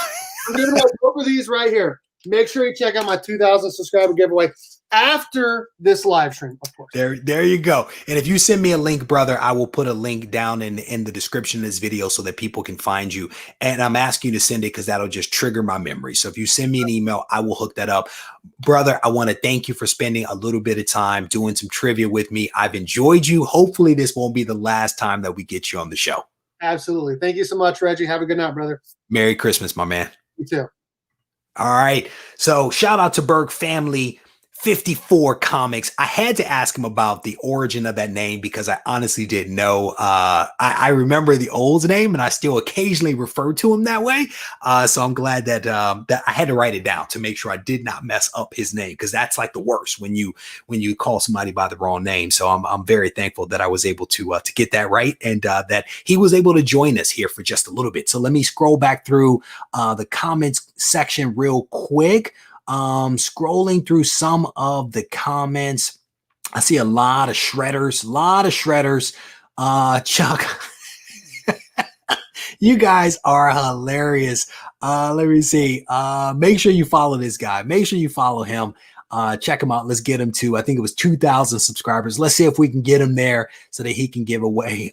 I'm giving away both of these right here. Make sure you check out my 2,000 subscriber giveaway after this live stream, of course. There you go. And if you send me a link, brother, I will put a link down in the description of this video so that people can find you. And I'm asking you to send it because that'll just trigger my memory. So if you send me an email, I will hook that up. Brother, I want to thank you for spending a little bit of time doing some trivia with me. I've enjoyed you. Hopefully this won't be the last time that we get you on the show. Absolutely. Thank you so much, Regie. Have a good night, brother. Merry Christmas, my man. You too. All right. So shout out to Burke Family 54 Comics. I had to ask him about the origin of that name because I honestly didn't know. I remember the old name and I still occasionally refer to him that way. So I'm glad that that I had to write it down to make sure I did not mess up his name, because that's like the worst when you call somebody by the wrong name. So I'm very thankful that I was able to get that right, and that he was able to join us here for just a little bit. So let me scroll back through the comments section real quick. Scrolling through some of the comments, I see a lot of shredders, Chuck, you guys are hilarious. Let me see. Make sure you follow this guy. Make sure you follow him. Check him out. Let's get him to, I think it was 2,000 subscribers. Let's see if we can get him there so that he can give away.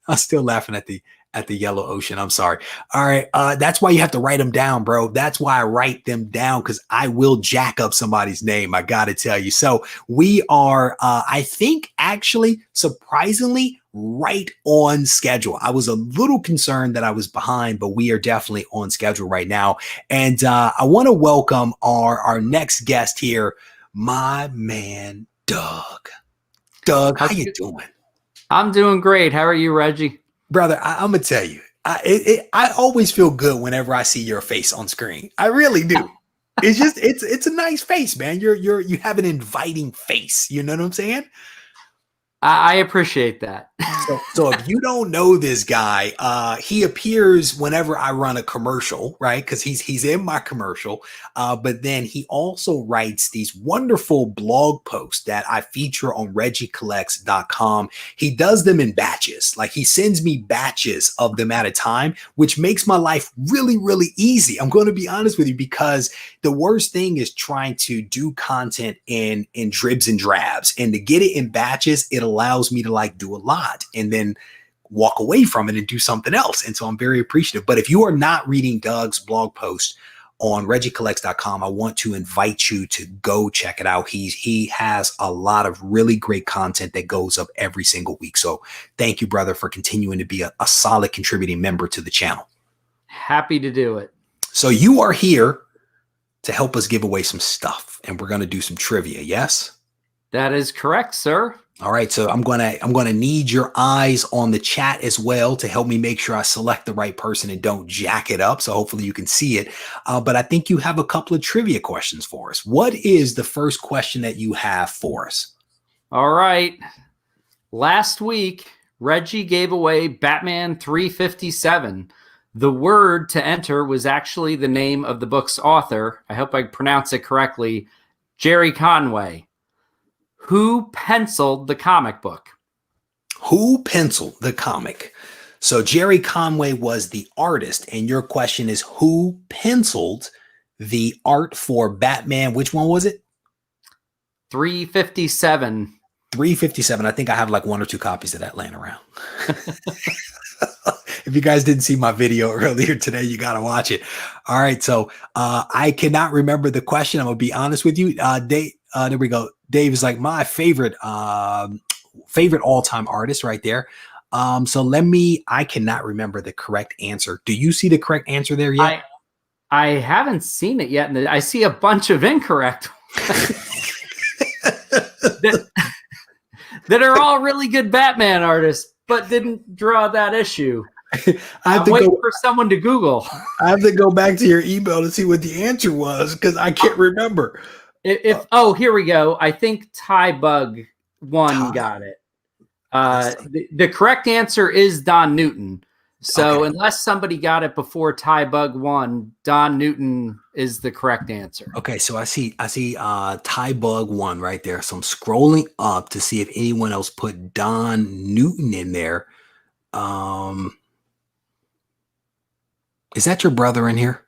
I'm still laughing at At the Yellow Ocean. I'm sorry. All right. That's why you have to write them down, bro. That's why I write them down, because I will jack up somebody's name. I got to tell you. So we are, I think, actually, surprisingly, right on schedule. I was a little concerned that I was behind, but we are definitely on schedule right now. And I want to welcome our next guest here, my man, Doug. Doug, how you doing? I'm doing great. How are you, Reggie? Brother, I'm gonna tell you, I always feel good whenever I see your face on screen. I really do. It's just it's a nice face, man. You have an inviting face. You know what I'm saying? I appreciate that. So if you don't know this guy, he appears whenever I run a commercial, right? Because he's in my commercial. But then he also writes these wonderful blog posts that I feature on regiecollects.com. He does them in batches. Like, he sends me batches of them at a time, which makes my life really, really easy. I'm going to be honest with you, because the worst thing is trying to do content in dribs and drabs, and to get it in batches, it allows me to like do a lot and then walk away from it and do something else. And so I'm very appreciative. But if you are not reading Doug's blog post on regiecollects.com, I want to invite you to go check it out. He has a lot of really great content that goes up every single week. So thank you, brother, for continuing to be a solid contributing member to the channel. Happy to do it. So you are here to help us give away some stuff, and we're going to do some trivia. Yes? That is correct, sir. All right, so I'm gonna need your eyes on the chat as well to help me make sure I select the right person and don't jack it up. So hopefully you can see it. But I think you have a couple of trivia questions for us. What is the first question that you have for us? All right. Last week, Reggie gave away Batman 357. The word to enter was actually the name of the book's author. I hope I pronounce it correctly. Jerry Conway. Who penciled the comic book? Who penciled the comic? So Jerry Conway was the artist, and your question is, who penciled the art for Batman? Which one was it? 357. 357. I think I have like 1 or 2 copies of that laying around. If you guys didn't see my video earlier today, you got to watch it. All right. So I cannot remember the question. I'm going to be honest with you. Dave, there we go. Dave is like my favorite all-time artist right there. So I cannot remember the correct answer. Do you see the correct answer there yet? I haven't seen it yet. I see a bunch of incorrect that are all really good Batman artists, but didn't draw that issue. I'm waiting for someone to Google. I have to go back to your email to see what the answer was, because I can't remember. Oh, here we go. I think Ty Bug got it. The correct answer is Don Newton. So unless somebody got it before Ty Bug won, Don Newton is the correct answer. Okay, so I see Ty Bug won right there. So I'm scrolling up to see if anyone else put Don Newton in there. Is that your brother in here?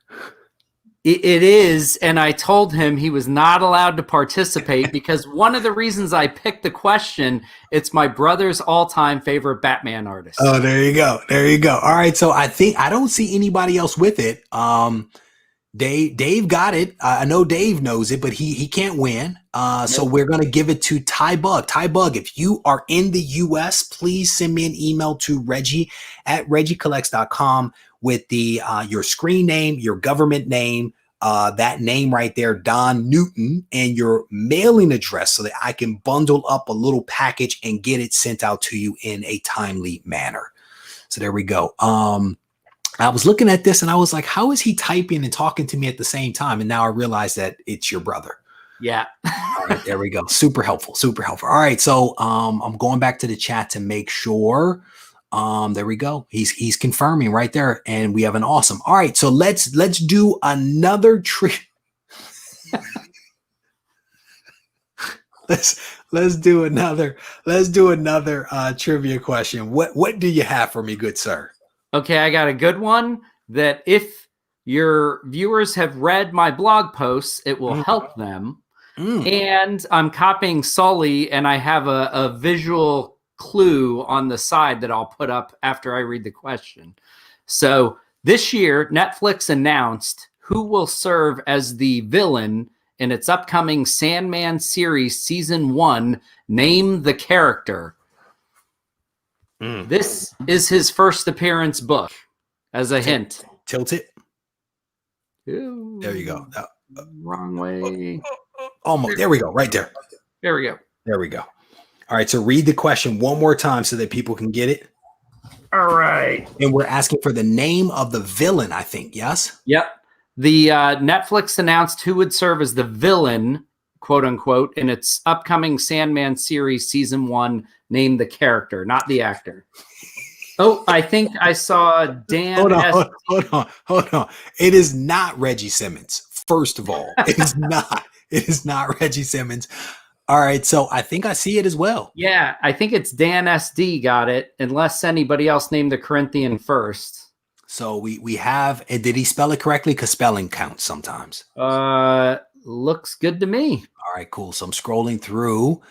It is, and I told him he was not allowed to participate because one of the reasons I picked the question, it's my brother's all-time favorite Batman artist. Oh, there you go. There you go. All right, so I don't see anybody else with it. Dave got it. I know Dave knows it, but he can't win. So we're going to give it to Ty Bug. Ty Bug, if you are in the US, please send me an email to Reggie@regiecollects.com with your screen name, your government name, that name right there, Don Newton, and your mailing address so that I can bundle up a little package and get it sent out to you in a timely manner. So there we go. I was looking at this and I was like, how is he typing and talking to me at the same time? And now I realize that it's your brother. Yeah. All right, there we go. Super helpful. Super helpful. All right. So I'm going back to the chat to make sure. There we go. He's confirming right there. And we have an awesome. All right. So let's do another trick. let's do another trivia question. What do you have for me, good sir? Okay, I got a good one that if your viewers have read my blog posts, it will help them. And I'm copying Sully, and I have a visual clue on the side that I'll put up after I read the question. So this year, Netflix announced who will serve as the villain in its upcoming Sandman series season 1. Name the character. This is his first appearance book, as a hint. Tilt it. Ooh, There you go. wrong way. Almost. There we go. Right there. There we go. There we go. All right. So read the question one more time so that people can get it. All right. And we're asking for the name of the villain, I think. Yes? Yep. The Netflix announced who would serve as the villain, quote unquote, in its upcoming Sandman series season 1. Name the character, not the actor. Oh, I think I saw Dan. Hold on. It is not Reggie Simmons. First of all, it is not. It is not Reggie Simmons. All right. So I think I see it as well. Yeah, I think it's Dan SD got it, unless anybody else named the Corinthian first. So we have, did he spell it correctly? Because spelling counts sometimes. Looks good to me. All right, cool. So I'm scrolling through.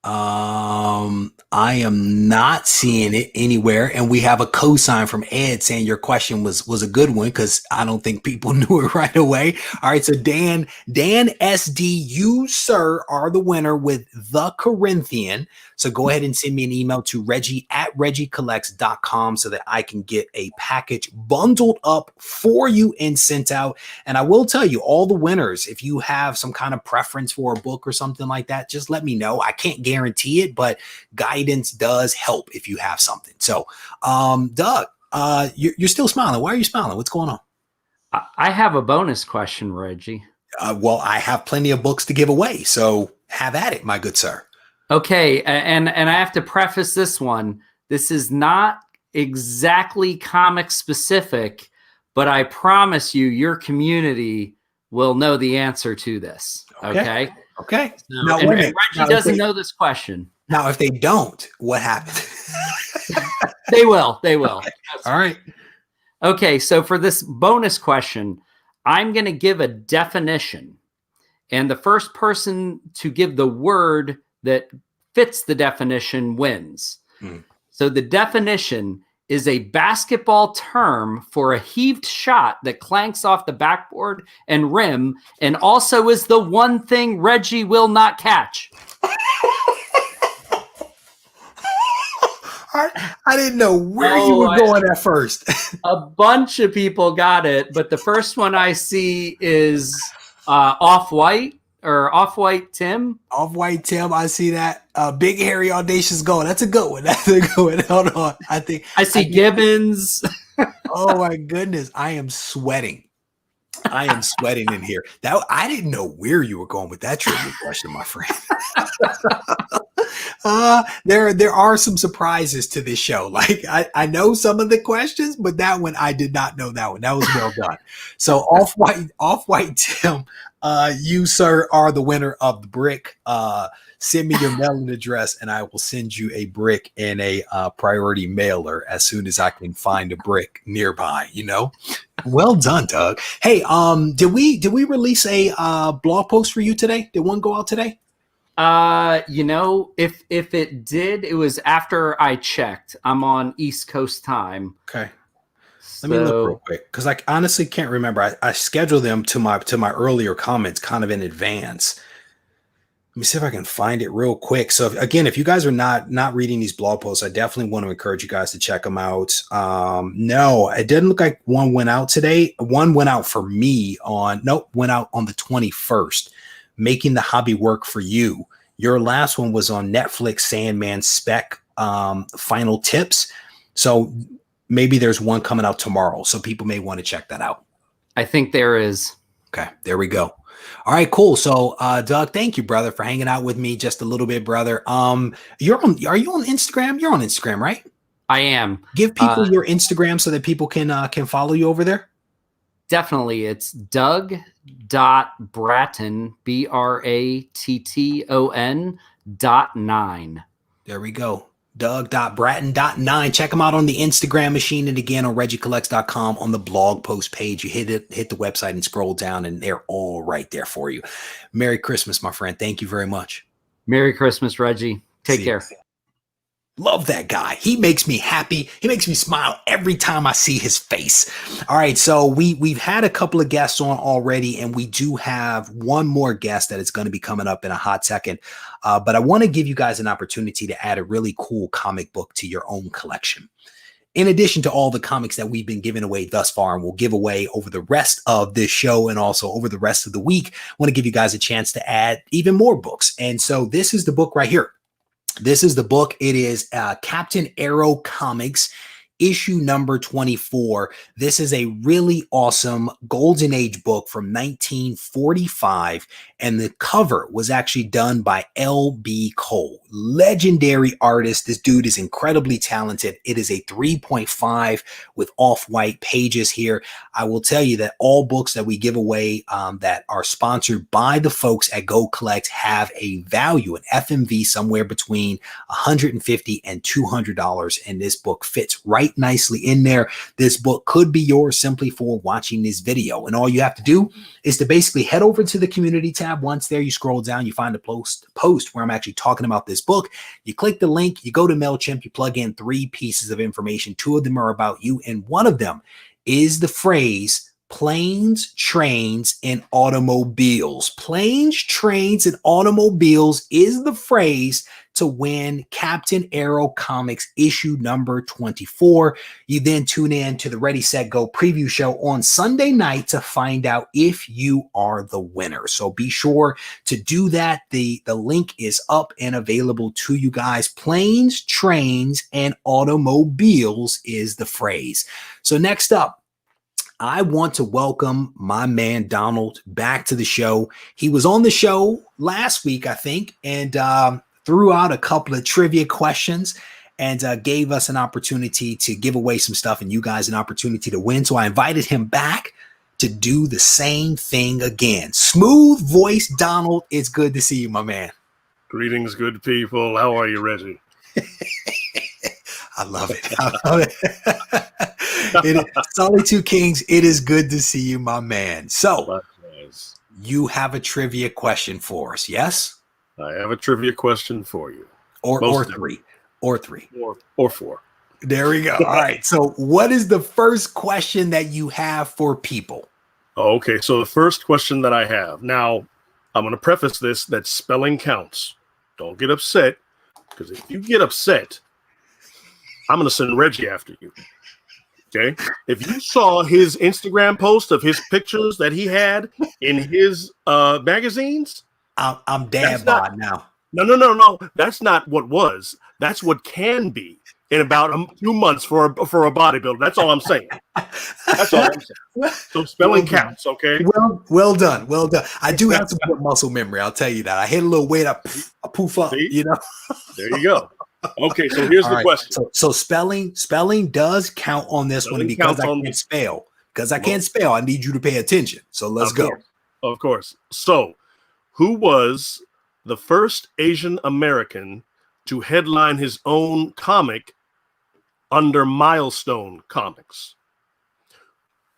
I am not seeing it anywhere. And we have a cosign from Ed saying your question was a good one, because I don't think people knew it right away. All right. So Dan SD, you, sir, are the winner with the Corinthian. So go ahead and send me an email to Regie@regiecollects.com so that I can get a package bundled up for you and sent out. And I will tell you, all the winners, if you have some kind of preference for a book or something like that, just let me know. I can't guarantee it, but guidance does help if you have something. So, Doug, you're still smiling. Why are you smiling? What's going on? I have a bonus question, Reggie. Well, I have plenty of books to give away, so have at it, my good sir. Okay, and I have to preface this one. This is not exactly comic specific, but I promise you, your community will know the answer to this. Okay. Okay. So, Now, and wait a minute. Reggie doesn't know this question. Now, if they don't, what happened? They will. They will. All right. Okay, so for this bonus question, I'm going to give a definition. And the first person to give the word that fits the definition wins. So the definition is a basketball term for a heaved shot that clanks off the backboard and rim, and also is the one thing Reggie will not catch. I didn't know where you were going at first. A bunch of people got it, but the first one I see is Off-White. Or Off-White Tim. Off-White Tim, I see that. Big Hairy Audacious Goal. That's a good one. That's a good one. Hold on. I see Gibbons. Oh my goodness. I am sweating. I am sweating in here. I didn't know where you were going with that trivia question, my friend. There are some surprises to this show. Like I know some of the questions, but that one I did not know that one. That was well done. So Off-White Tim, you, sir, are the winner of the brick. Send me your mailing address and I will send you a brick in a priority mailer as soon as I can find a brick nearby, you know? Well done, Doug. Hey, did we release a blog post for you today? Did one go out today? You know, if it did, it was after I checked. I'm on East Coast time. Okay. Let me look real quick, because I honestly can't remember. I scheduled them to my earlier comments kind of in advance. Let me see if I can find it real quick. So if you guys are not reading these blog posts, I definitely want to encourage you guys to check them out. No, it didn't look like one went out today. One went out for me went out on the 21st. Making the hobby work for you. Your last one was on Netflix, Sandman spec final tips. So maybe there's one coming out tomorrow. So people may want to check that out. I think there is. Okay, there we go. All right, cool. So Doug, thank you, brother, for hanging out with me just a little bit, brother. Are you on Instagram? You're on Instagram, right? I am. Give people your Instagram so that people can follow you over there. Definitely. It's Doug.Bratton, BRATTON.9. There we go. Doug.Bratton.9. Check them out on the Instagram machine, and again on ReggieCollects.com on the blog post page. You hit the website and scroll down, and they're all right there for you. Merry Christmas, my friend. Thank you very much. Merry Christmas, Reggie. Take care. Love that guy. He makes me happy. He makes me smile every time I see his face. All right, so we've had a couple of guests on already, and we do have one more guest that is going to be coming up in a hot second. But I want to give you guys an opportunity to add a really cool comic book to your own collection. In addition to all the comics that we've been giving away thus far and we'll give away over the rest of this show and also over the rest of the week, I want to give you guys a chance to add even more books. And so this is the book right here. This is the book. It is Captain Arrow Comics, issue number 24. This is a really awesome Golden Age book from 1945, and the cover was actually done by L.B. Cole. Legendary artist. This dude is incredibly talented. It is a 3.5 with off-white pages here. I will tell you that all books that we give away that are sponsored by the folks at Go Collect have a value, an FMV somewhere between $150 and $200, and this book fits right nicely in there. This book could be yours simply for watching this video, and all you have to do is to basically head over to the community tab. Once there, you scroll down, you find a post where I'm actually talking about this book. You click the link, you go to MailChimp, you plug in 3 pieces of information. 2 of them are about you, and one of them is the phrase planes, trains, and automobiles. Planes, trains, and automobiles is the phrase to win Captain Arrow Comics issue number 24. You then tune in to the Ready, Set, Go preview show on Sunday night to find out if you are the winner. So be sure to do that. The link is up and available to you guys. Planes, trains, and automobiles is the phrase. So next up, I want to welcome my man Donald back to the show. He was on the show last week, I think, and threw out a couple of trivia questions and gave us an opportunity to give away some stuff and you guys an opportunity to win. So I invited him back to do the same thing again. Smooth voice, Donald. It's good to see you, my man. Greetings, good people. How are you, Reggie? I love it. I love it. Solid Two Kings, it is good to see you, my man. So, you have a trivia question for us, yes? I have a trivia question for you. Or three. Or 4. There we go. All right. So, what is the first question that you have for people? Okay, so the first question that I have. Now, I'm going to preface this that spelling counts. Don't get upset, because if you get upset, I'm going to send Reggie after you. Okay. If you saw his Instagram post of his pictures that he had in his magazines, I'm dad bod now. No. That's not what was. That's what can be in about a few months for a bodybuilder. That's all I'm saying. That's all I'm saying. So spelling counts. Okay. Well done. Well done. I do have some good muscle memory. I'll tell you that. I hit a little weight. I poof up. See? You know. There you go. Okay, so here's the question. So spelling does count on this one because I can't spell. Because I can't spell, I need you to pay attention. So let's go. Of course. So, who was the first Asian American to headline his own comic under Milestone Comics?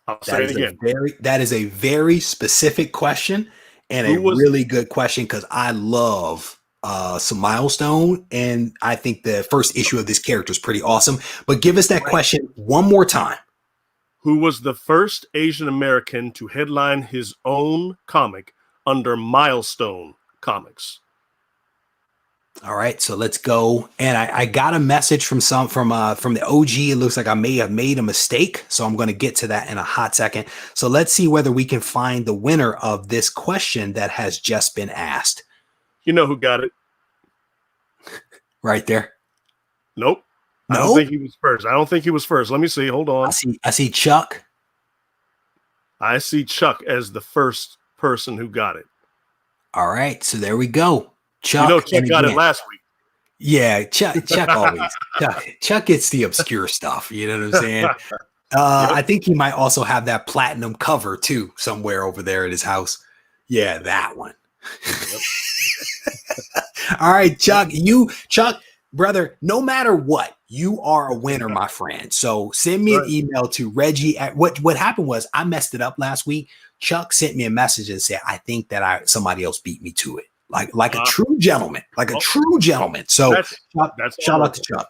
I'll say it again. That is a very specific question and a really good question because I love some Milestone, and I think the first issue of this character is pretty awesome. But give us that question one more time. Who was the first Asian American to headline his own comic under Milestone Comics? All right, so let's go. And I got a message from the OG. It looks like I may have made a mistake, so I'm going to get to that in a hot second. So let's see whether we can find the winner of this question that has just been asked. You know who got it? Right there. Nope. I don't think he was first. Let me see. Hold on. I see Chuck. I see Chuck as the first person who got it. All right. So there we go. Chuck. Chuck got it last week. Yeah. Chuck always. Chuck gets the obscure stuff. You know what I'm saying? I think he might also have that platinum cover too somewhere over there at his house. Yeah, that one. Yep. All right, Chuck, brother, no matter what, you are a winner, my friend. So send me an email to Regie. What happened was I messed it up last week. Chuck sent me a message and said, I think that somebody else beat me to it. like a true gentleman, like a true gentleman. So that's shout out to Chuck.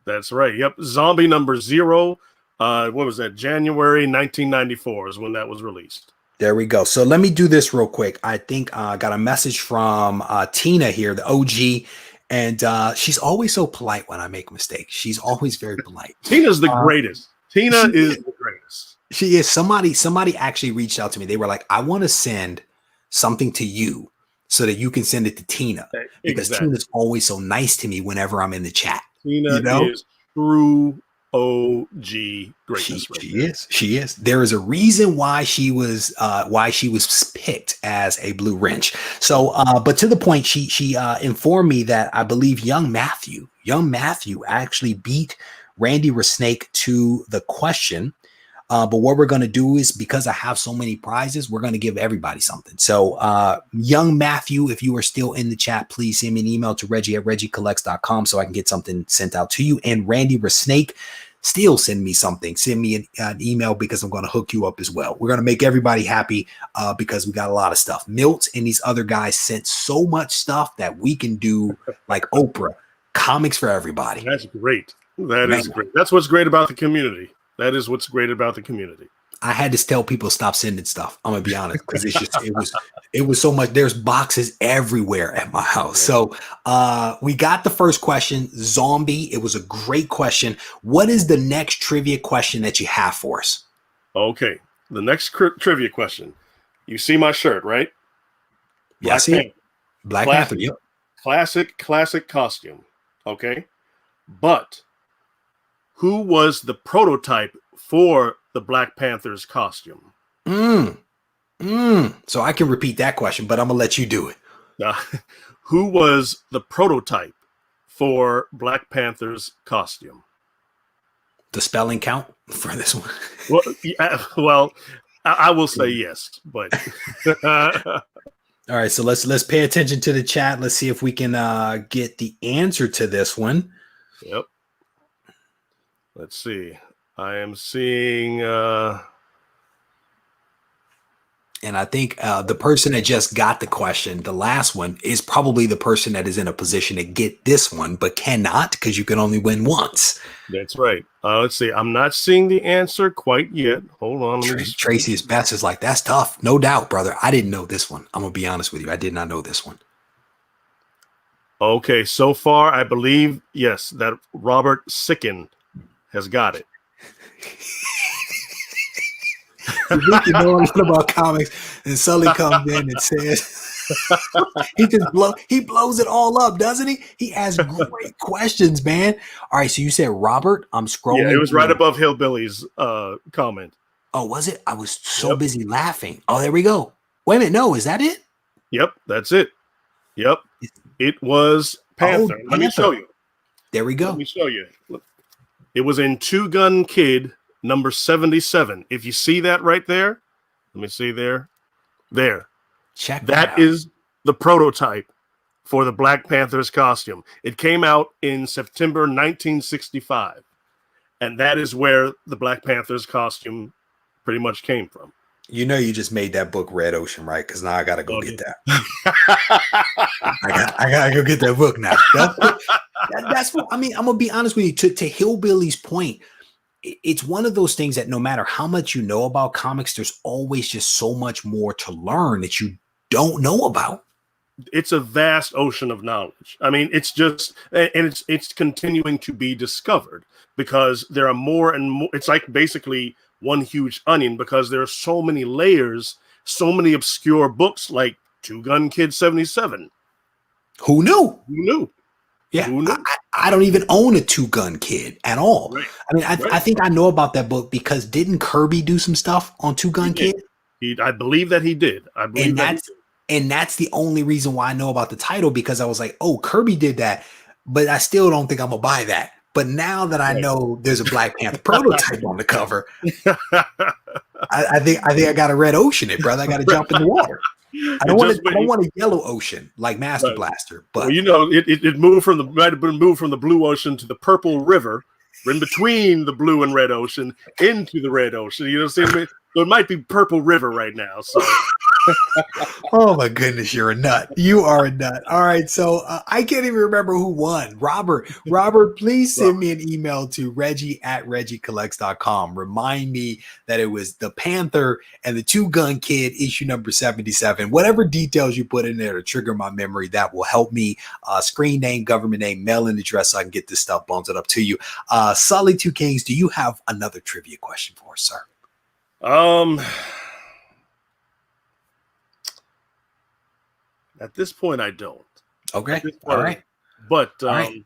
That's right. Yep. Zombie number 0. What was that? January 1994 is when that was released. There we go. So let me do this real quick. I think I got a message from Tina here, the OG, and she's always so polite when I make mistakes. She's always very polite. Tina's the greatest. Tina is the greatest. She is. Somebody actually reached out to me. They were like, I want to send something to you so that you can send it to Tina, because Tina's always so nice to me whenever I'm in the chat. Tina is true OG greatness. She is. There is a reason why she was picked as a blue wrench. So, but to the point, she informed me that I believe young Matthew actually beat Randy Resnake to the question. But what we're going to do is, because I have so many prizes, we're going to give everybody something. So young Matthew, if you are still in the chat, please send me an email to Regie@regiecollects.com so I can get something sent out to you. And Randy Resnake, still send me something. Send me an email, because I'm going to hook you up as well. We're going to make everybody happy because we got a lot of stuff. Milt and these other guys sent so much stuff that we can do like Oprah, comics for everybody. That's great. That is great. That's what's great about the community. That is what's great about the community. I had to tell people stop sending stuff. I'm gonna be honest, because it was so much. There's boxes everywhere at my house. So we got the first question, zombie. It was a great question. What is the next trivia question that you have for us? Okay, the next trivia question. You see my shirt, right? Yeah, I see it. Black Panther. Yep. Classic costume. Okay, but who was the prototype for the Black Panther's costume? So I can repeat that question, but I'm gonna let you do it. Who was the prototype for Black Panther's costume? The spelling count for this one? Well, I will say yes, but all right. So let's pay attention to the chat. Let's see if we can get the answer to this one. Yep. Let's see. I am seeing. And I think the person that just got the question, the last one, is probably the person that is in a position to get this one, but cannot, because you can only win once. That's right. Let's see. I'm not seeing the answer quite yet. Hold on. Tracy's best is like, that's tough. No doubt, brother. I didn't know this one. I'm going to be honest with you. I did not know this one. Okay. So far, I believe, yes, that Robert Sicken has got it. We can know a lot about comics, and Sully comes in and says he blows it all up, doesn't he? He asks great questions, man. All right, so you said Robert. I'm scrolling. Yeah, it was right above Hillbilly's comment. Oh, was it? I was so busy laughing. Oh, there we go. Wait a minute. No, is that it? Yep, that's it. Yep, it was Panther. Let me show you. There we go. Let me show you. Look. It was in Two Gun Kid number 77. If you see that right there, let me see there. There. Check that out. Is the prototype for the Black Panther's costume. It came out in September 1965. And that is where the Black Panther's costume pretty much came from. You know, you just made that book Red Ocean, right? Because now I got to go get that. I got to go get that book now. That's what, I mean, I'm going to be honest with you. To Hillbilly's point, it's one of those things that no matter how much you know about comics, there's always just so much more to learn that you don't know about. It's a vast ocean of knowledge. I mean, it's just, and it's continuing to be discovered, because there are more and more. It's like basically one huge onion, because there are so many layers, so many obscure books like Two Gun Kid 77. Who knew? Who knew? Yeah, I don't even own a Two Gun Kid at all. Right. I mean, I think I know about that book because didn't Kirby do some stuff on Two Gun Kid? I believe that he did. And that's the only reason why I know about the title, because I was like, oh, Kirby did that, but I still don't think I'm gonna buy that. But now that I know there's a Black Panther prototype on the cover, I think I got to Red Ocean it, brother. I got to jump in the water. I don't want a yellow ocean like Master Blaster, but well, you know, it moved from the blue ocean to the purple river, in between the blue and red ocean into the red ocean. You know what I'm saying? So it might be Purple River right now. So. Oh my goodness, you're a nut. You are a nut. All right, so I can't even remember who won. Robert, please send me an email to Regie@RegieCollects.com. Remind me that it was the Panther and the Two Gun Kid issue number 77. Whatever details you put in there to trigger my memory, that will help me. Screen name, government name, mailing address, so I can get this stuff bundled up to you. Sully Two Kings, do you have another trivia question for us, sir? At this point, I don't. Okay. All right. But All right.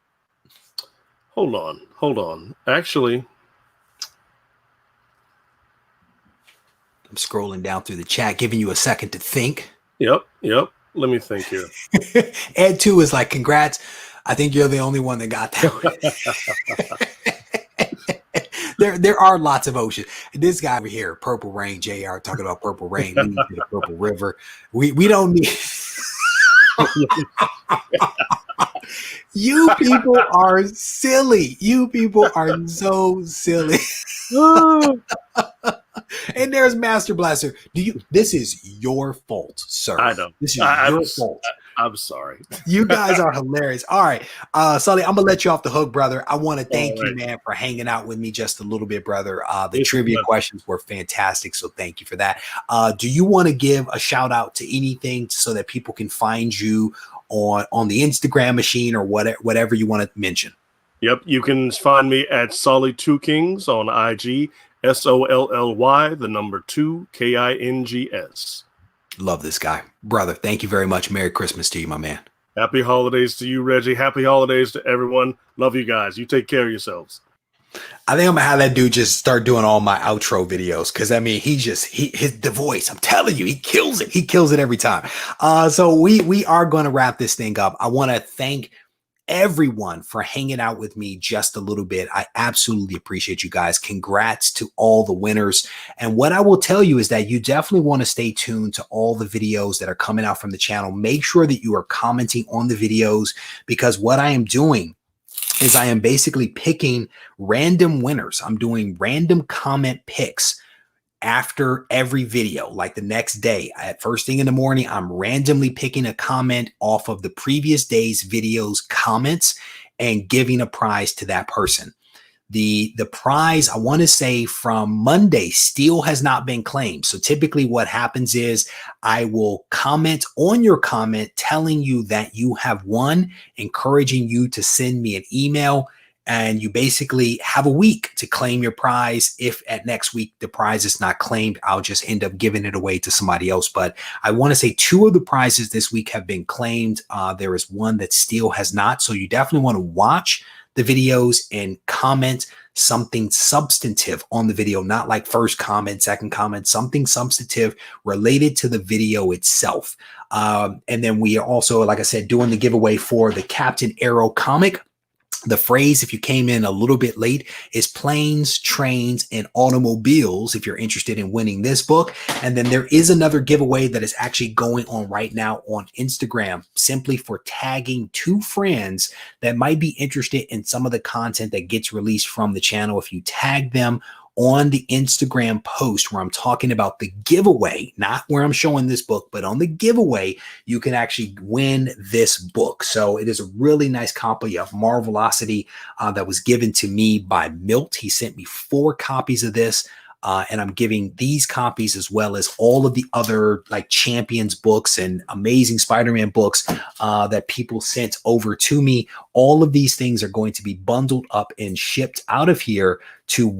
hold on. Actually, I'm scrolling down through the chat, giving you a second to think. Yep. Let me think here. Ed 2 is like, congrats. I think you're the only one that got that one. There are lots of oceans. This guy over here, Purple Rain, JR, talking about Purple Rain, leading to the Purple River. We don't need... You people are silly. You people are so silly. And there's Master Blaster. This is your fault, sir. I know. This is your fault. I'm sorry. You guys are hilarious. All right. Sully, I'm gonna let you off the hook, brother. I want to thank you, man, for hanging out with me just a little bit, brother. The trivia questions were fantastic, so thank you for that. Do you want to give a shout out to anything so that people can find you on the Instagram machine or whatever you want to mention? Yep, you can find me at Solly Two Kings on IG, SOLLY, the number 2 KINGS. Love this guy, brother. Thank you very much. Merry Christmas to you, my man. Happy holidays to you, Reggie. Happy holidays to everyone. Love you guys. You take care of yourselves. I think I'm gonna have that dude just start doing all my outro videos, because I mean the voice, I'm telling you, he kills it. He kills it every time. So we are going to wrap this thing up. I want to thank everyone for hanging out with me just a little bit. I absolutely appreciate you guys. Congrats to all the winners. And what I will tell you is that you definitely want to stay tuned to all the videos that are coming out from the channel. Make sure that you are commenting on the videos, because what I am doing is I am basically picking random winners. I'm doing random comment picks after every video, like the next day. At first thing in the morning, I'm randomly picking a comment off of the previous day's videos comments and giving a prize to that person. The prize, I want to say, from Monday still has not been claimed. So typically what happens is I will comment on your comment telling you that you have won, encouraging you to send me an email, and you basically have a week to claim your prize. If at next week the prize is not claimed, I'll just end up giving it away to somebody else. But I want to say 2 of the prizes this week have been claimed. There is one that still has not. So you definitely want to watch the videos and comment something substantive on the video, not like first comment, second comment, something substantive related to the video itself. And then we are also, like I said, doing the giveaway for the Captain Arrow comic. The phrase, if you came in a little bit late, is planes, trains, and automobiles, if you're interested in winning this book. And then there is another giveaway that is actually going on right now on Instagram, simply for tagging 2 friends that might be interested in some of the content that gets released from the channel. If you tag them on the Instagram post where I'm talking about the giveaway, not where I'm showing this book, but on the giveaway, you can actually win this book. So it is a really nice copy of Marvelocity that was given to me by Milt. He sent me 4 copies of this. And I'm giving these copies as well as all of the other like Champions books and Amazing Spider-Man books that people sent over to me. All of these things are going to be bundled up and shipped out of here to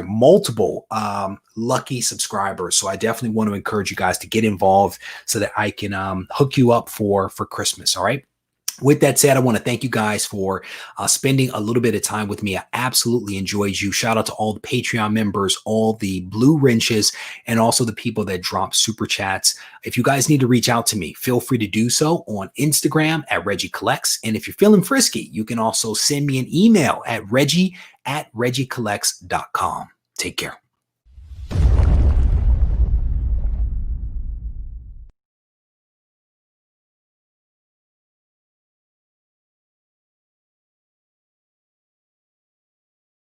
multiple lucky subscribers. So I definitely want to encourage you guys to get involved so that I can hook you up for Christmas. All right. With that said, I want to thank you guys for spending a little bit of time with me. I absolutely enjoyed you. Shout out to all the Patreon members, all the blue wrenches, and also the people that drop super chats. If you guys need to reach out to me, feel free to do so on Instagram at Regie Collects. And if you're feeling frisky, you can also send me an email at Regie@RegieCollects.com. Take care.